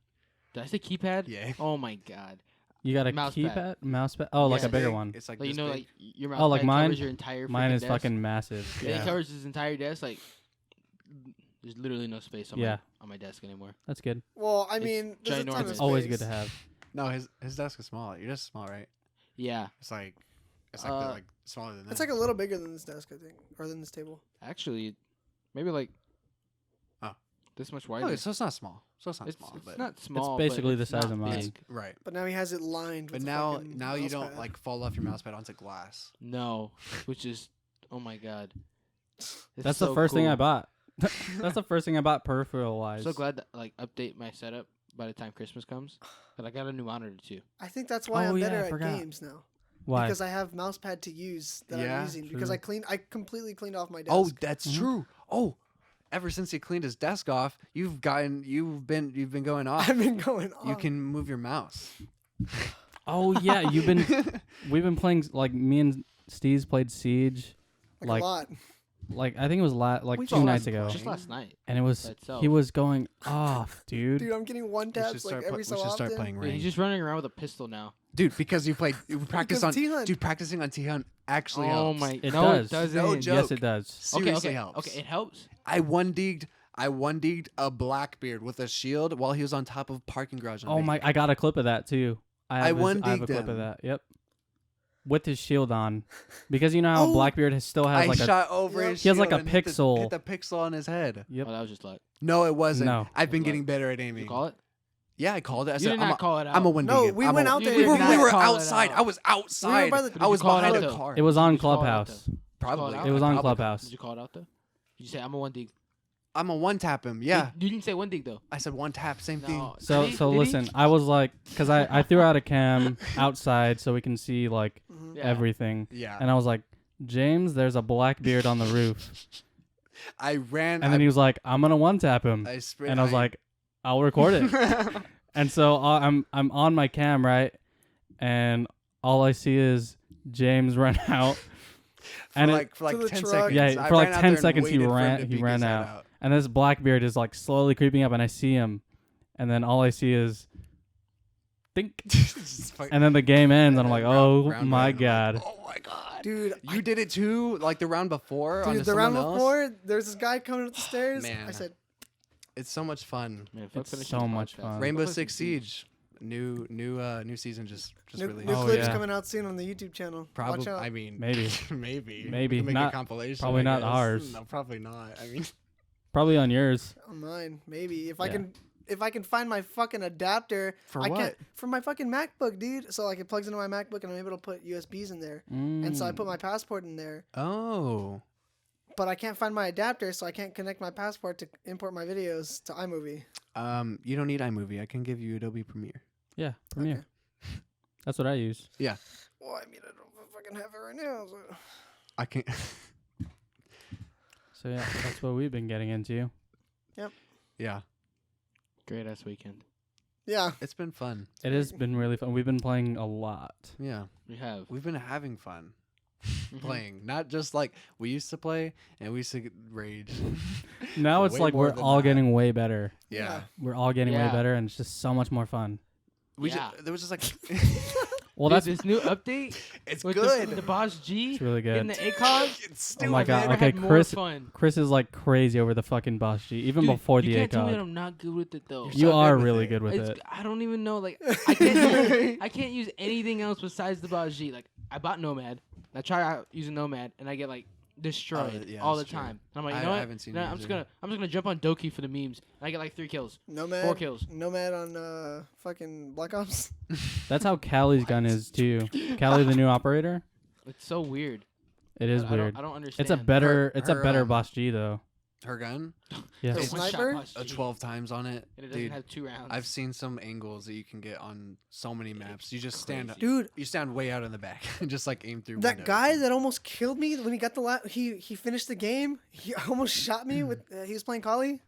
Did I say keypad? Yeah. Oh my god. You got a Mouse keypad, pad. mouse pad. Oh, like Yeah. a bigger Big. one. It's like Like, you this know, big. like your mouse Oh, like pad mine? covers your entire Mine freaking is desk. fucking massive. Yeah, Yeah. it covers his entire desk. Like, there's literally no space on Yeah. my desk anymore. That's good. Well, I It's mean, there's a ton ginormous. of It's always space. good to have. No, his desk is small. Your desk is small, right? Yeah, It's like Uh, like smaller than that. It's like a little bigger than this desk, I think, or than this table. actually, maybe like Oh. this much wider. Okay, so it's not small. So it's not it's small, it's but not small. basically but the it's size not of mine. big. right. But now he has it lined. But with the now fucking you mouse don't pad. like fall off your mouse pad onto glass. No, which is oh my god. It's That's so the first thing I cool. bought. That's the first thing I bought peripheral wise. So glad that like update my setup by the time Christmas comes. But I got a new monitor too. I think that's why Oh, I'm yeah, better I at forgot. games now. Why? Because I have mouse pad to use that Yeah, I'm using. Because true. I completely cleaned off my desk. Oh, that's Mhm. true. Oh, ever since he cleaned his desk off, you've been going off. I've been going on. You can move your mouse. Oh yeah, we've been playing like me and Steez played Siege like a lot. like I think it was We 2 saw nights last- ago, Just last night. and it was by itself. he was going off, dude. Dude, I'm getting one taps like every so we should often. start playing Yeah, range. he's just running around with a pistol now. Dude, because you practice Because on T-Hunt- dude practicing on T-Hunt actually Oh helps. my! It no, does. It doesn't. No Yes, joke. it does. Seriously okay, helps. Okay, it helps. I one digged a Blackbeard with a shield while he was on top of parking garage. On Oh my! I got a clip of that too. I have a one-digged clip of him. that. Yep. With his shield on, because you know how Oh, Blackbeard still has I like a shot over Yep. his He has, like, shield a and hit pixel. the pixel on his head. yep. Oh, that was just luck. No, it wasn't. No. I've been Luck. getting better at You aiming. call it? Yeah, I called it. I You said, did not call it out. I'm a one No, dig. we I'm went a- out there. You We did were, not we were call it outside. out. I was outside. by the- Did I you was call it behind out, a though? car. It was on Did you call it out, Clubhouse. though? Probably. out? It was on Probably. Clubhouse. Did you call it out though? Did you say I'm a one dig? I'm a one tap him. Yeah. You didn't say one dig though. I said one tap. Same thing. No. So Did he? so Did he? listen, I was like, because I threw out a cam outside so we can see like Mhm. Yeah. everything, Yeah. and I was like, James, there's a Blackbeard on the roof, I ran. and then he was like, I'm gonna one tap him, I sprint. and I was like, I'll record it. And so I'm on my cam, right, and all I see is James run out, for and like To the 10 truck. seconds. Yeah, I for like ran out 10 there and seconds he waited for him ran- to he peek ran his head out. and this Blackbeard is like slowly creeping up, and I see him, and then all I see is, think, Just fucking- and then the game ends, and I'm like, round- oh round my one, I'm like, god. oh my god. Dude, You did it too, like the round before. dude, onto the round someone else? before, there's this guy coming up the stairs. I Man. said, It's so much fun. Man, fuck It's finishing so the much podcast. fun. Rainbow Fuck Six finishing Siege, new season just new released. Oh, clips yeah. coming out soon on the YouTube channel. Probably. Watch out. I mean, Maybe. maybe, Maybe. We can make Not- a compilation. probably I not guess. ours. No, probably not. I mean, Probably on yours. On mine, maybe if Yeah. I can find my fucking adapter for I what? can't for my fucking MacBook, dude. So like it plugs into my MacBook and I'm able to put USBs in there. And so I put my passport in there, Oh, but I can't find my adapter, so I can't connect my passport to import my videos to iMovie. you don't need iMovie. I can give you Adobe Premiere. Yeah, Premiere. Okay. That's what I use. Well, I mean, I don't fucking have it right now. So. I can. So yeah, that's what we've been getting into. Yeah, Great ass weekend. Yeah, it's been fun. It has been really fun. We've been playing a lot. Yeah, We have. we've been having fun Mhm. playing. Not just like we used to play, and we used to rage. Now it's Way like more we're than all that. getting way better. Yeah. Yeah. We're all getting way Yeah. better, and it's just so much more fun. We Yeah. there was just like Well, Dude, that's this new update. It's with good. The Boss G it's really and good. the ACOG. It's Oh my stupid. god. Never Okay, had more Chris. fun. Chris is like crazy over the fucking Boss G, even Dude, before you the can't tell me that ACOG. I'm not good with it though. You're You so are good with really it. good with It's, it. I don't even know. Like I can't. I can't use anything else besides the Boss G. Like I bought Nomad. I try out using Nomad, and I get like destroyed yeah, all the that's true. time. And I'm like, I you know what? haven't seen No, you I'm use just it. gonna jump on Doki for the memes. And I get like 3 kills. Nomad. 4 kills. Nomad on fucking Black Ops. That's how Callie's gun is too. Callie, the new operator. It's so weird. It is I weird. don't understand. It's a better. It's a her, better Boss G though. Her gun, Yeah. The It's one-shot sniper? Boss G, 12 times on it. and it doesn't Dude, have 2 rounds. I've seen some angles that you can get on so many maps. You just stand up. crazy. Dude, You stand way out in the back and just like aim through. that windows. guy that almost killed me when he got the he finished the game. He almost shot me with. He was playing Kali.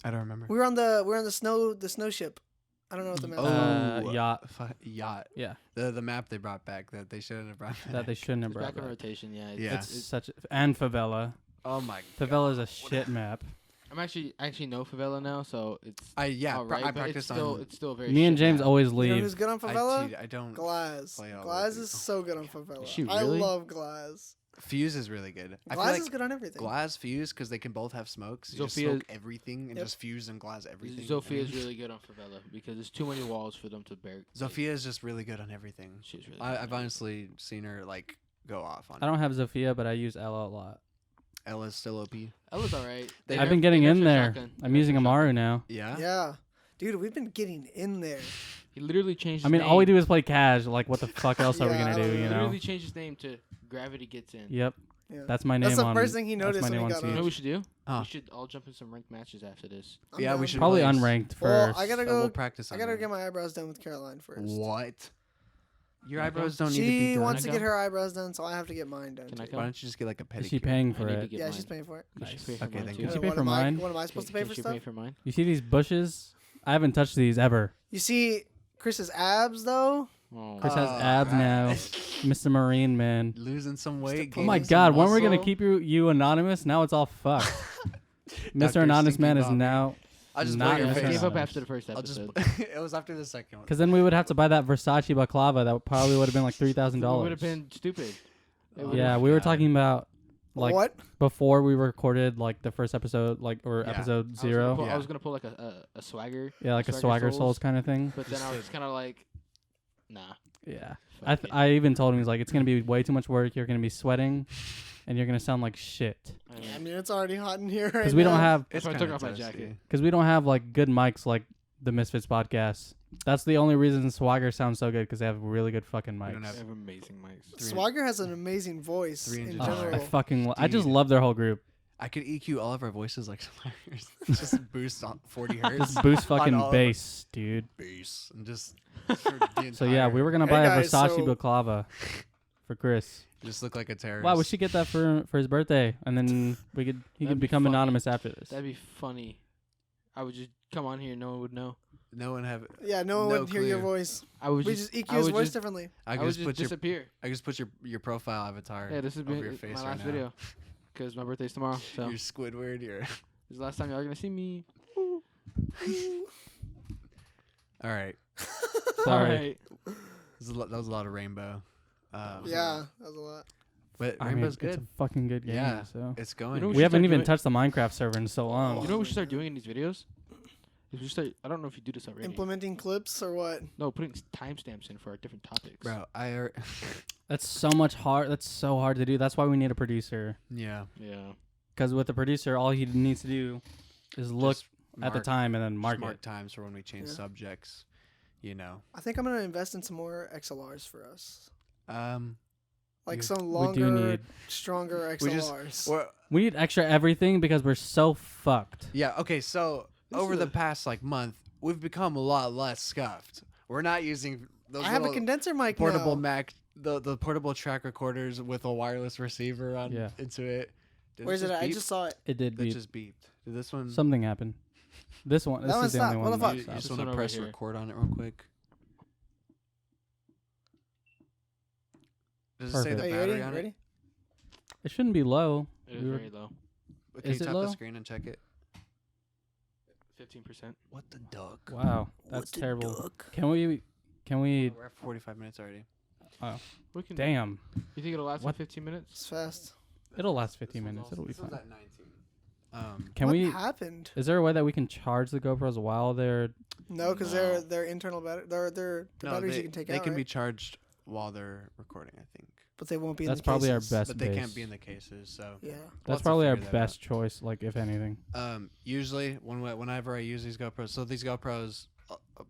I don't remember. We were on the snow ship. I don't know what the map. is. Yacht. Yacht. Yeah. The map they brought back that they shouldn't have brought back. That they shouldn't have It's brought back in back. rotation. Yeah. Yeah. It's such and favela. Oh my. Favela's a shit map. I'm actually know Favela now, so it's Yeah. all right. I but practiced it's still very. Me and shit James map. always You know leave. who's good on Favela? I don't. Glass. play all Glass of is these. so good on Favela. Is she I really? love Glass. Fuse is really good. I feel Glass like is good on everything. Glass Fuse because they can both have smokes. You just Zofia- smoke everything and Yep. just fuse and glass everything. Zofia is really good on Favela because there's too many walls for them to bear. Zofia is just really good on everything. She's really. I've honestly seen her like go off on. I don't have Zofia, but I use Ella a lot. Ella's still OP. Ella's alright. I've been getting in there. I'm using Amaru now. Yeah. Yeah. Dude, we've been getting in there. He literally changed. I His mean, name. all we do is play cash. Like, what the fuck else are we Yeah, gonna I do? don't You know. know? Literally changed his name to Gravity Gets In. Yep. Yeah. That's my name. That's the on, first thing he that's noticed my when name he on got You know on. what we should do? Huh. We should all jump in some ranked matches after this. I'm Yeah, we down. should Probably play unranked Well, first. I gotta We'll go. practice. I on gotta that. get my eyebrows done with Caroline first. What? Your Can I eyebrows come? don't need to be She done. wants to Can I get her eyebrows done, so I have to get mine done. Can I too. come? Why don't you just get like a pedicure? Is she paying I for need to it? get Yeah, mine. she's paying for it. You should Nice. pay for Okay, mine thank too. you. Did she What pay am for I- mine? What am I supposed to pay for She stuff? pay for mine. You see these bushes? I haven't touched these ever. You see Chris's abs though. Oh, Chris has Oh, abs now. right. Mr. Marine man. Losing some weight. Oh my gaining some God! When we're gonna muscle. keep you anonymous? Now it's all fucked. Mr. Dr. Anonymous Man Stinky is Bobby. now. I'll just not blur your I Mr. face. gave up Anonymous. after the first I'll just. episode. It was after the second one. Because then we would have to buy that Versace baklava that probably would have been like $3,000. It would have been stupid. It would've- Yeah, we were talking about like What? before we recorded like the first episode, Yeah. episode 0. Yeah. I was gonna pull like a swagger. Yeah, like a Swagger Souls kind of thing. But then I was kind of like, nah. Yeah. fuck it. I even told him, he's like, it's going to be way too much work. You're going to be sweating and you're going to sound like shit. I mean, I mean, it's already hot in here. Because Right we don't now. have, That's why I took off my jacket. because we don't have like good mics like the Misfits podcast. That's the only reason Swagger sounds so good, because they have really good fucking We don't mics. have- I have amazing mics. Swagger has an amazing voice 3 in inches. Oh, general. I fucking, I just Dude. love their whole group. I could EQ all of our voices like Swagger's. Just boost on 40 hertz. Just boost on fucking all of bass, dude. bass and just. for the So yeah, we entire- were gonna Hey buy a guys, Versace so- baklava for Chris. just look like a terrorist. Wow, we should get that for his birthday, and then he could That'd be become funny. anonymous after this. That'd be funny. I would just come on here and no one would know. No one have. Yeah, no one No would hear your clue. voice. I would We just, just EQ I his would voice just, differently. I I could would just just put your. disappear. I just put your profile avatar. Yeah, this has over been your face my right last now. video because my birthday's tomorrow. So Your this Squidward. Your. is the last time y'all are gonna see me. All right. Sorry. That was a lot of rainbow. Yeah, that was a lot. But I mean, rainbow's it's good. a fucking good game. Yeah. So It's going. You know we should haven't start even doing- touched the Minecraft server in so long. You know what we should start doing in these videos? Is we start. I don't know if you do this already. Implementing clips or what? No, putting timestamps in for our different topics. Bro, That's so much hard. That's so hard to do. That's why we need a producer. yeah. Yeah. Because with the producer, all he needs to do is look Just at the mark- time and then just mark mark it. times for when we change Yeah. subjects. You know. I think I'm gonna invest in some more XLRs for us. Like You- some We do longer, need. stronger We just- XLRs. Or, We need extra everything because we're so fucked. yeah. Okay. So This over is the a- past month, we've become a lot less scuffed. We're not using those I have a little condenser mic portable now. Mac, the portable track recorders with a wireless receiver on Yeah. into it. Did Where's it just at? I beep? just saw it. It did That beep. just beeped. Did this one? Something happened. This one. That This one is the only stopped. one. What the that fuck? You stopped. just This want one to over press here. record on it real quick. Does it say Perfect. the Are you battery ready? on Ready? it? It shouldn't be low. It is We were- very low. Can Is you it tap low? the screen and check it? 15%. What the duck? Wow, that's What the terrible. duck? Can we? We're at 45 minutes already. We can. Damn. You think it'll last What? 15 minutes? It's fast. It'll last 15 minutes. It'll be This one's fine. at 19. Can What we? happened? Is there a way that we can charge the GoPros while they're? No, because No. they're internal battery. They're the batteries you can take they out. can be right? charged while they're recording, I think. but they won't be. That's in the probably our cases. best. But they base. can't be in the cases, so. Yeah. We'll That's have to probably our figure that best choice. Like if anything. Usually, whenever I use these GoPros, so these GoPros,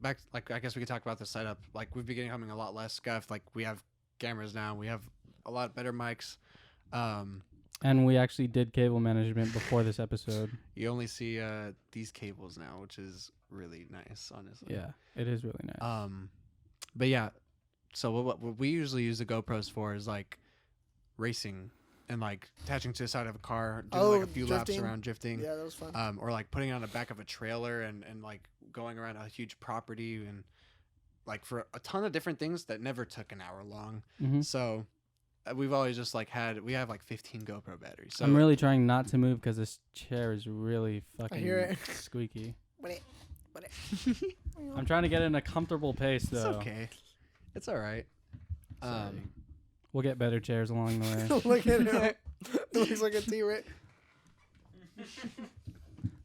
back, like I guess we could talk about the setup. Like we've been becoming a lot less scuffed. Like we have cameras now. We have a lot better mics. And we actually did cable management before this episode. You only see these cables now, which is really nice, honestly. Yeah, it is really nice. But yeah, so what we usually use the GoPros for is like racing and like attaching to the side of a car, doing like a few laps drifting. around drifting. Yeah, that was fun. Or like putting it on the back of a trailer and like going around a huge property and like for a ton of different things that never took an hour long. hmm So we've always just like we have like 15 GoPro batteries. So I'm really trying not to move because this chair is really fucking hear it. squeaky. But it- I'm trying to get in a comfortable pace though. it's okay. It's all right. We'll get better chairs along the way. Look at him. It looks like a T-Rex.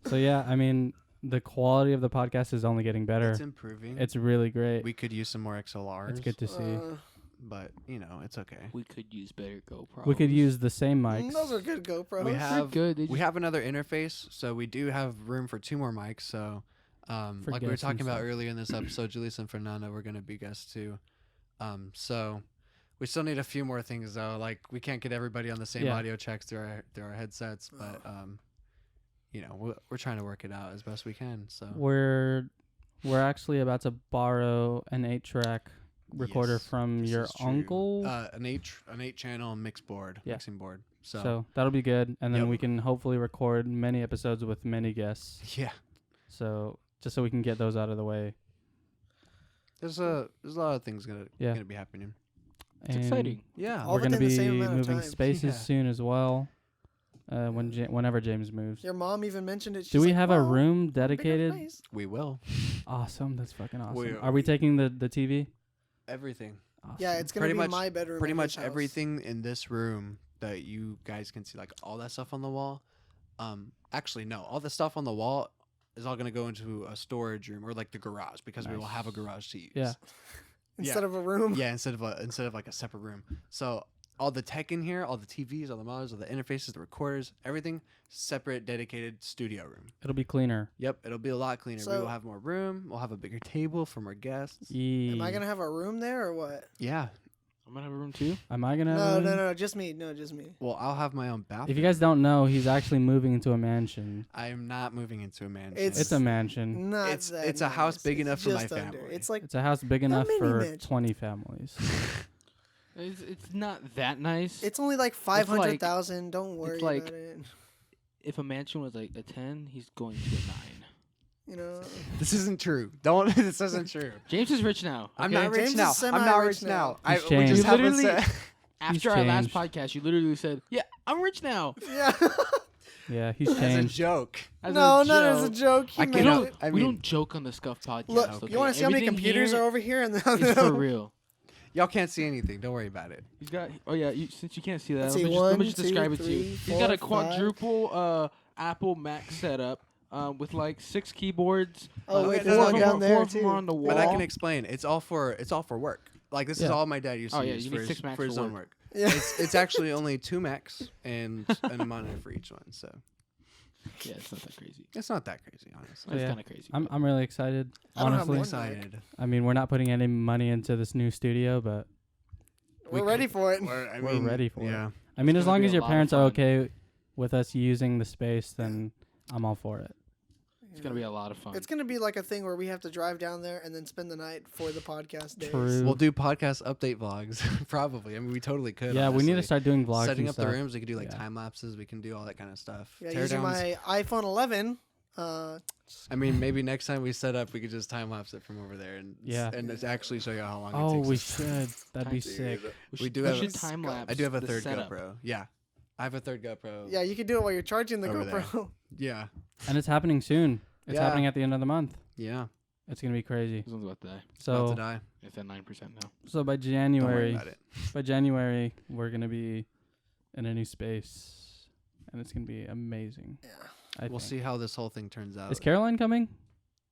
So yeah, I mean, the quality of the podcast is only getting better. It's improving. It's really great. We could use some more XLRs. It's good to see. But you know, it's okay. We could use better GoPros. We could use the same mics. Those are good GoPros. We They're have good. They we just- have another interface, so we do have room for 2 more mics. So, For like we were guests and talking about stuff. earlier in this episode, Julius and Fernanda were going to be guests too. So we still need a few more things though. Like we can't get everybody on the same Yeah. audio checks through our headsets, but you know, we're trying to work it out as best we can. So We're actually about to borrow an 8-track recorder Yes, from this your is true. uncle. an 8 channel mixing board. So that'll be good, and then Yep. we can hopefully record many episodes with many guests. yeah, So just so we can get those out of the way. there's a lot of things gonna be happening. It's And exciting. Yeah, All We're gonna within the be same amount of moving time. spaces Yeah. soon as well. Whenever James moves. Your mom even mentioned it. She's Do we like, have a "Well, room bigger dedicated? space." we will Awesome. That's fucking awesome. We- Are we taking the TV? everything. Awesome. Yeah, it's gonna Pretty be much- my bedroom. Pretty in much his house. everything in this room that you guys can see, like all that stuff on the wall. Actually, no, all the stuff on the wall is all gonna go into a storage room or like the garage because we will have a Nice. garage to use. Yeah. instead of a room. Yeah, instead of like a separate room. So all the tech in here, all the TVs, all the monitors, all the interfaces, the recorders, everything separate, dedicated studio room. It'll be cleaner. Yep, it'll be a lot cleaner. We So- will have more room. We'll have a bigger table for more guests. Am I gonna have a room there or what? Yeah. I'm gonna have a room too. Am I gonna? No, have a no, room? no, just me. No, just me. Well, I'll have my own bathroom. If you guys don't know, he's actually moving into a mansion. I am not moving into a mansion. It's a mansion. Not It's- that it's a house nice. big It's enough for my just under. family. It's like It's a house big enough mini for mansion. 20 families. It's not that nice. it's only like 500,000. Don't worry like- about it. If a mansion was like a 10, he's going to a 9. You know, This isn't true. Don't. This isn't true. James is rich now. I'm okay? not rich James now. is I'm not semi-rich rich now. now. He's we changed. just You haven't literally- said. After our last changed. podcast, you literally said, "Yeah, I'm rich now." yeah. Yeah, he's As a changed. joke. As No, a not as a joke. joke. He I We meant cannot- it. don't, I we mean- don't joke on the Scuffed podcast. Look, okay? you want to see how many Everything computers here are over here? And is for real. Y'all can't see anything. Don't worry about it. He's got. Oh yeah, since you can't see that, Let's let see, me just, let me one, just two, describe it to you. three, He's got a 4, 5. quadruple Apple Mac setup with like 6 keyboards. Oh, wait, there's four one of down them are- there, four of them too. are on the wall. But I can explain. It's all for work. Like this is Yeah. all my dad used to Oh, yeah, use you for need his, 6 Macs for his for own work. work. Yeah. It's actually only 2 Macs and a monitor for each one. So Yeah, it's not that crazy. it's not that crazy, honestly. It's yeah. kind of crazy. I'm really excited. I don't have Honestly, one. Excited. I mean, we're not putting any money into this new studio, but We're ready for it. We're ready for it. Yeah. I mean, It's as gonna long be as a your lot of parents are fun. okay with us using the space, then I'm all for it. It's gonna be a lot of fun. It's gonna be like a thing where we have to drive down there and then spend the night for the podcast days. True. We'll do podcast update vlogs. Probably. I mean, we totally could. Yeah, we need to honestly. start doing vlogs. setting and up stuff. the rooms. We could do like Yeah. time lapses. We can do all that kind of stuff. Yeah, Tear using downs. my iPhone 11. I mean, maybe next time we set up, we could just time lapse it from over there and Yeah. and it's actually show you how long. Oh, it takes we us. should. That'd be sick. We do we have should a- time lapse. I do have a the third setup. GoPro. Yeah, I have a third GoPro. Yeah, you can do it while you're charging the Over there. GoPro. Yeah. And it's happening soon. It's Yeah. happening at the end of the month. Yeah. It's gonna be crazy. This one's about to die. About to So die. It's at 9% now. so by Don't worry January, about it. we're gonna be in a new space, and it's gonna be amazing. Yeah. We'll see how this whole thing turns out. Is Caroline coming?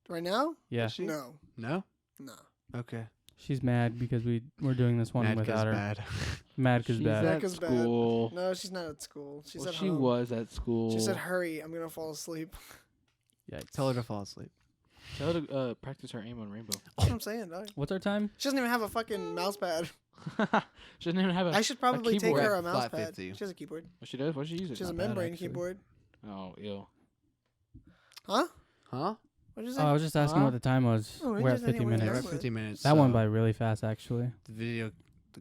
Right now? Yeah, Is she? No. No? No. Okay. she's mad because we're doing this one Mad 'cause without her. bad. Mad 'cause She's bad. at Cause bad. school. No, she's not at school. She's Well, at she home. was at school. She said, "Hurry, I'm gonna fall asleep." Yikes. Tell her to fall asleep. Tell her to practice her aim on Rainbow. That's what I'm saying, dog. What's our time? She doesn't even have a fucking mouse pad. She doesn't even have a. I should probably take keyboard. her a Flat mouse pad. 50. She has a keyboard. What she does? What she use it? She has a Not bad, membrane actually. keyboard. Oh, ew. Huh? Huh? What did you Oh, say? I was just asking Huh? what the time was. Oh, We're at just asking 50 what the Yeah, time we're minutes. at 50 minutes. That went so by really fast, actually. the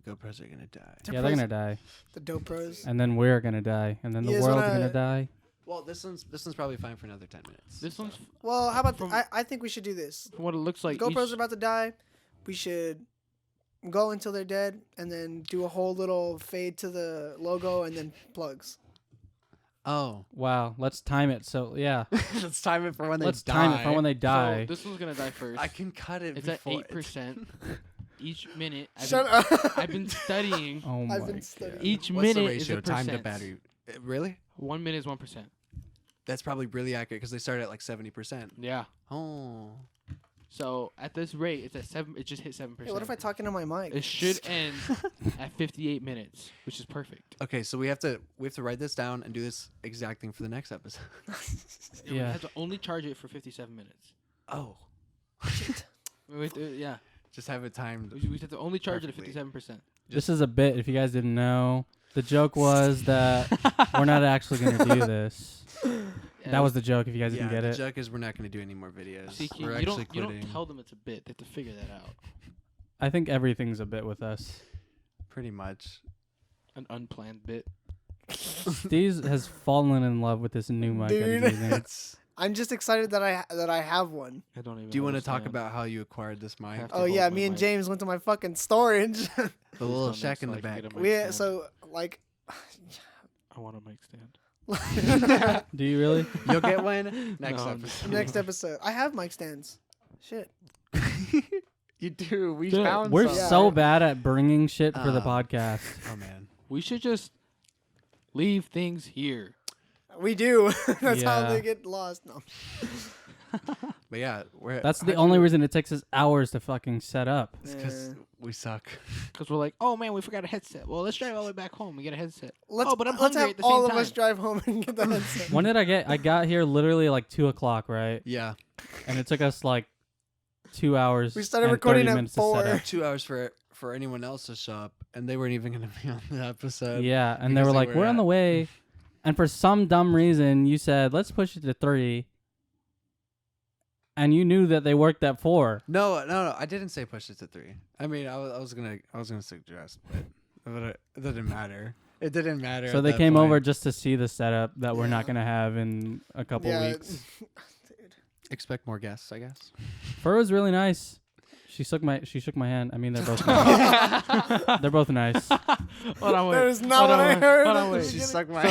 GoPros are gonna die. Yeah, they're gonna die, The dope pros. and then we're gonna die, and then the You guys world's wanna- gonna die. Well, this one's probably fine for another 10 minutes. This one's Well, how about From- I think we should do this. from what it looks like. GoPros each- are about to die. We should go until they're dead, and then do a whole little fade to the logo, and then plugs. Oh, Wow, let's time it. So yeah, let's time it for when they let's die. time it for when they So die. this one's gonna die first. I can cut it. It's at before 8%. Each minute. Shut up. I've been studying. Oh my I've been god. studying. Each What's the minute ratio? is a Time to percent. battery. Really? 1 minute is 1%. That's probably really accurate because they started at like 70%. Yeah. Oh. So at this rate, it's at 7. It just hit 7%. Hey, what if I talk into my mic? It should end at 58 minutes, which is perfect. Okay, so we have to write this down and do this exact thing for the next episode. And we Yeah. have to only charge it for 57 minutes. Oh. Yeah. Just have it timed. We have to only charge Perfectly. it at 57%. This is a bit. If you guys didn't know, the joke was that we're not actually gonna do this. That was the joke. If you guys Yeah, didn't get the it, joke is we're not going to do any more videos. See, we're you actually don't, you quitting. don't tell them it's a bit. They have to figure that out. I think everything's a bit with us. Pretty much. An unplanned bit. Steez has fallen in love with this new mic that Dude. he's using. That's, I'm just excited that I have one. I don't even. do you want to talk understand. about how you acquired this mic? Have to Oh hold yeah, my me and mic. James went to my fucking storage. The little Please shack tell in me the so I back. can get a mic we stand. so like. I want a mic stand. Do you really? You'll get one next No, episode. Next episode, I have mic stands. Shit. You do. We Dude, found We're some. Yeah. so bad at bringing shit for the Uh, podcast. Oh man. We should just leave things here. We do. That's how Yeah. they get lost. No. But yeah, we're. That's the only reason it takes us hours to fucking set up. because Yeah. we suck. Because we're like, oh man, we forgot a headset. Well, let's drive all the way back home and get a headset. Let's, Oh, but I'm let's hungry have at the all same of us time. drive home and get the headset. When did I get? I got here literally like 2:00, right? Yeah. And it took us like 2 hours. We started and recording 30 at minutes to 4. set up. 2 hours for anyone else to show up, and they weren't even going to be on the episode. Yeah, and they because were they like, were "We're on at- the way," and for some dumb reason, you said, "Let's push it to 3." And you knew that they worked at 4. No. I didn't say push it to 3. I mean, I was gonna suggest, but it didn't matter. It didn't matter. So at they that came point. over just to see the setup that we're not Yeah. gonna have in a couple Yeah. weeks. Dude. Expect more guests, I guess. Fur was really nice. She shook my hand. I mean, they're both nice. They're both nice. Hold on, wait. That is not Hold what on, I wait. heard. Hold at on, the wait. She beginning. sucked my.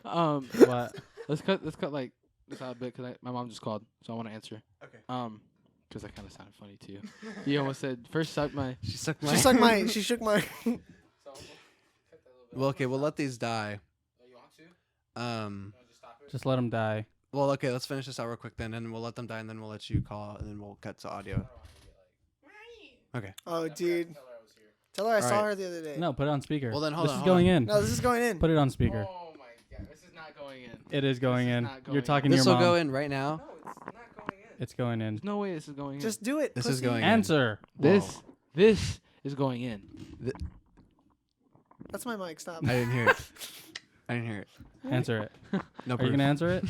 So, What? let's cut like this out a bit because my mom just called, so I want to answer. Okay. Because that kind of sounded funny to you. You almost said first suck my. She sucked my. She sucked my. She shook my. Well, okay, we'll let these die. You want to? Just let them die. Well, okay, let's finish this out real quick then, and we'll let them die, and then we'll let you call, and then we'll cut to audio. Okay. Oh, dude. Tell her I All saw right. her the other day. No, put it on speaker. Well, then hold this on, is hold going on. in. No, this is going in. Put it on speaker. Oh my god, this is not going in. It is going This is in. not You're going in. talking to This your will mom. go in right now. No, it's not going in. It's going in. There's no way this is going in. Just do it. This is pussy. going in. Answer. this is going in. That's my mic. Stop. I didn't hear it. I didn't hear it. Answer it. No Are proof. you gonna answer it?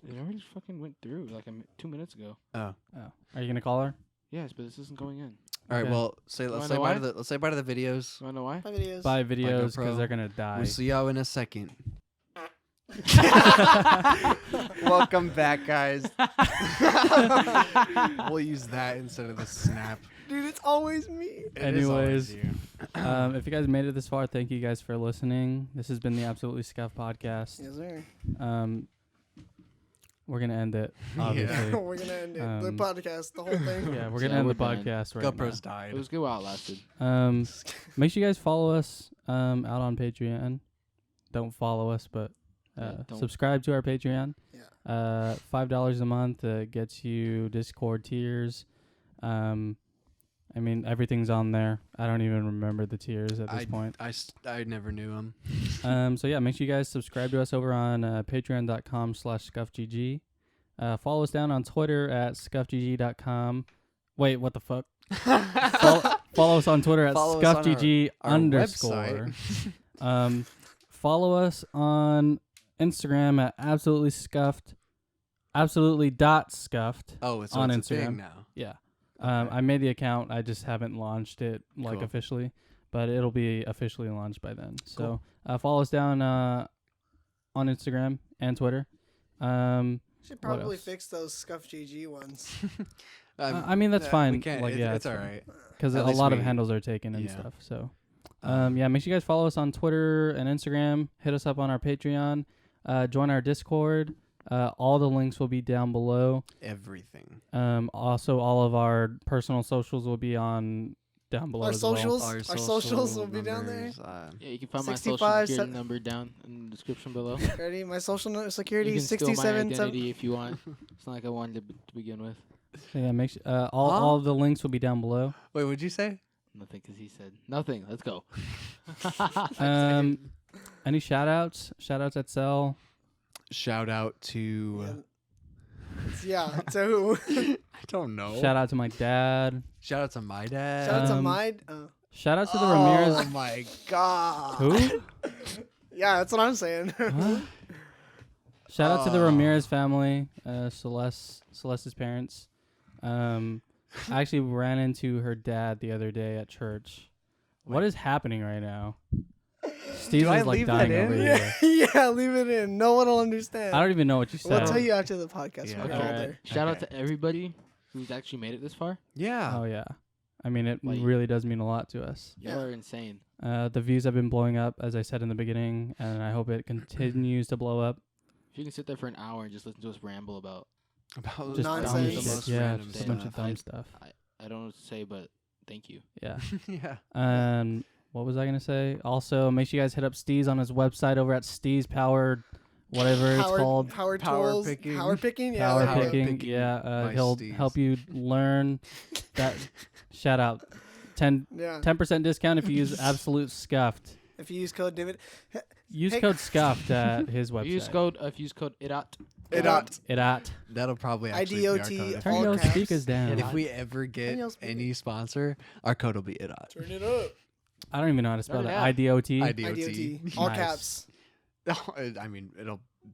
It already fucking went through like 2 minutes ago. Oh. Oh. Are you gonna call her? Yes, but this isn't going in. All right. Okay. Well, let's wanna say know bye why? to the videos. You wanna know why? My videos. Buy videos GoPro. because they're gonna die. We'll see y'all in a second. Welcome back, guys. We'll use that instead of the snap. Dude, it's always me. It is always Anyways. you. If you guys made it this far, thank you guys for listening. This has been the Absolutely Scuffed podcast. Yes, sir. we're gonna end it. Yeah. Obviously. We're gonna end it. The Um, podcast, the whole thing. Yeah, we're Yeah, gonna end we're the done. podcast right GoPro's now. died. It was good while it lasted. Make sure you guys follow us out on Patreon. Don't follow us, but don't. subscribe to our Patreon. Yeah. $5 a month gets you Discord tiers. I mean, everything's on there. I don't even remember the tiers at this point. I never knew him. So yeah, make sure you guys subscribe to us over on patreon.com/scuffgg. Follow us down on Twitter at scuffgg.com. Wait, what the fuck? Follow us on Twitter at Follow us on scuffgg our _. Follow us on Instagram at absolutely scuffed, absolutely.scuffed. Oh, it's on it's a Instagram. thing now. Yeah. Okay. I made the account. I just haven't launched it Cool. officially, but it'll be officially launched by then. Cool. So follow us down on Instagram and Twitter. Should probably else? fix those Scuffed GG ones. I mean, that's fine. We can't. Like, it's it's all fine. right. Because At a least lot of we- handles are taken and yeah. stuff. So, yeah, make sure you guys follow us on Twitter and Instagram. Hit us up on our Patreon. Join our Discord. All the links will be down below. Everything. Also, all of our personal socials will be on down below Our as well. socials? Our Our social socials will be down there. numbers, Yeah, you can find my 65, social security se- number down in the description below. Ready? My social You security can steal my 67. identity if you want. It's not like I wanted to begin with. So yeah, make sure all of the links will be down below. Wait, what'd you say? Nothing, because he said nothing. Let's go. Any shout outs? Shout outs at Cell. Shout out to. Yeah, to who? I don't know. Shout out to my dad. Shout out to my dad. Shout out to Um, my. Shout out to the Oh Ramirez. my god. Who? Yeah, that's what I'm saying. Huh? Shout out to the Oh. Ramirez family, Celeste's parents. I actually ran into her dad the other day at church. What Wait. is happening right now? Steve Do I is like leave that dying in? over yeah, here. yeah, leave it in. No one will understand. I don't even know what you said. We'll tell you after the podcast. Yeah. when we're Alright. older. Shout out Okay. to everybody who's actually made it this far. Yeah. Oh yeah. I mean, it Like- really does mean a lot to us. Y'all Yeah. are insane. The views have been blowing up, as I said in the beginning, and I hope it continues to blow up. If you can sit there for an hour and just listen to us ramble about, About Just Nonsense. dumb The shit. most Yeah, random just a bunch of stuff. dumb stuff. I don't know what to say, but thank you. Yeah. Yeah. What was I gonna say? Also, make sure you guys hit up Steez on his website over at Steez Powered, whatever it's called. Howard Power tools. picking. Howard picking. Yeah. Power there you go. picking. Picking Yeah, by he'll Steez. help you learn that. Shout out. 10% discount if you use absolute scuffed. If you use code David, Use Hey- code scuffed at his website. If you use code IDOT. IDOT. it at. That'll probably actually be our IDOT, code. Turn all those caps. speakers down. If we ever get Daniel speaking. any sponsor, our code will be IDOT. turn it up. I don't even know how to spell Turn it that. up. IDOT. IDOT. All Nice. caps. I mean,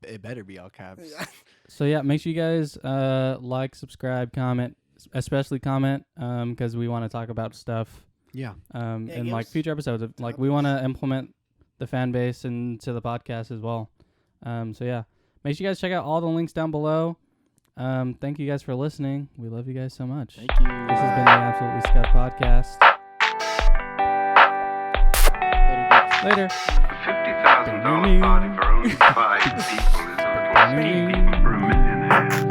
it better be all caps. Yeah. So yeah, make sure you guys like, subscribe, comment, especially comment, because we want to talk about stuff Yeah. in give like us future episodes. Like we want to implement the fan base into the podcast as well. So yeah, make sure you guys check out all the links down below. Thank you guys for listening. We love you guys so much. Thank you. This has been the Absolutely Scuffed podcast. Later. $50,000 party for only 5 people is a little steamy room in there.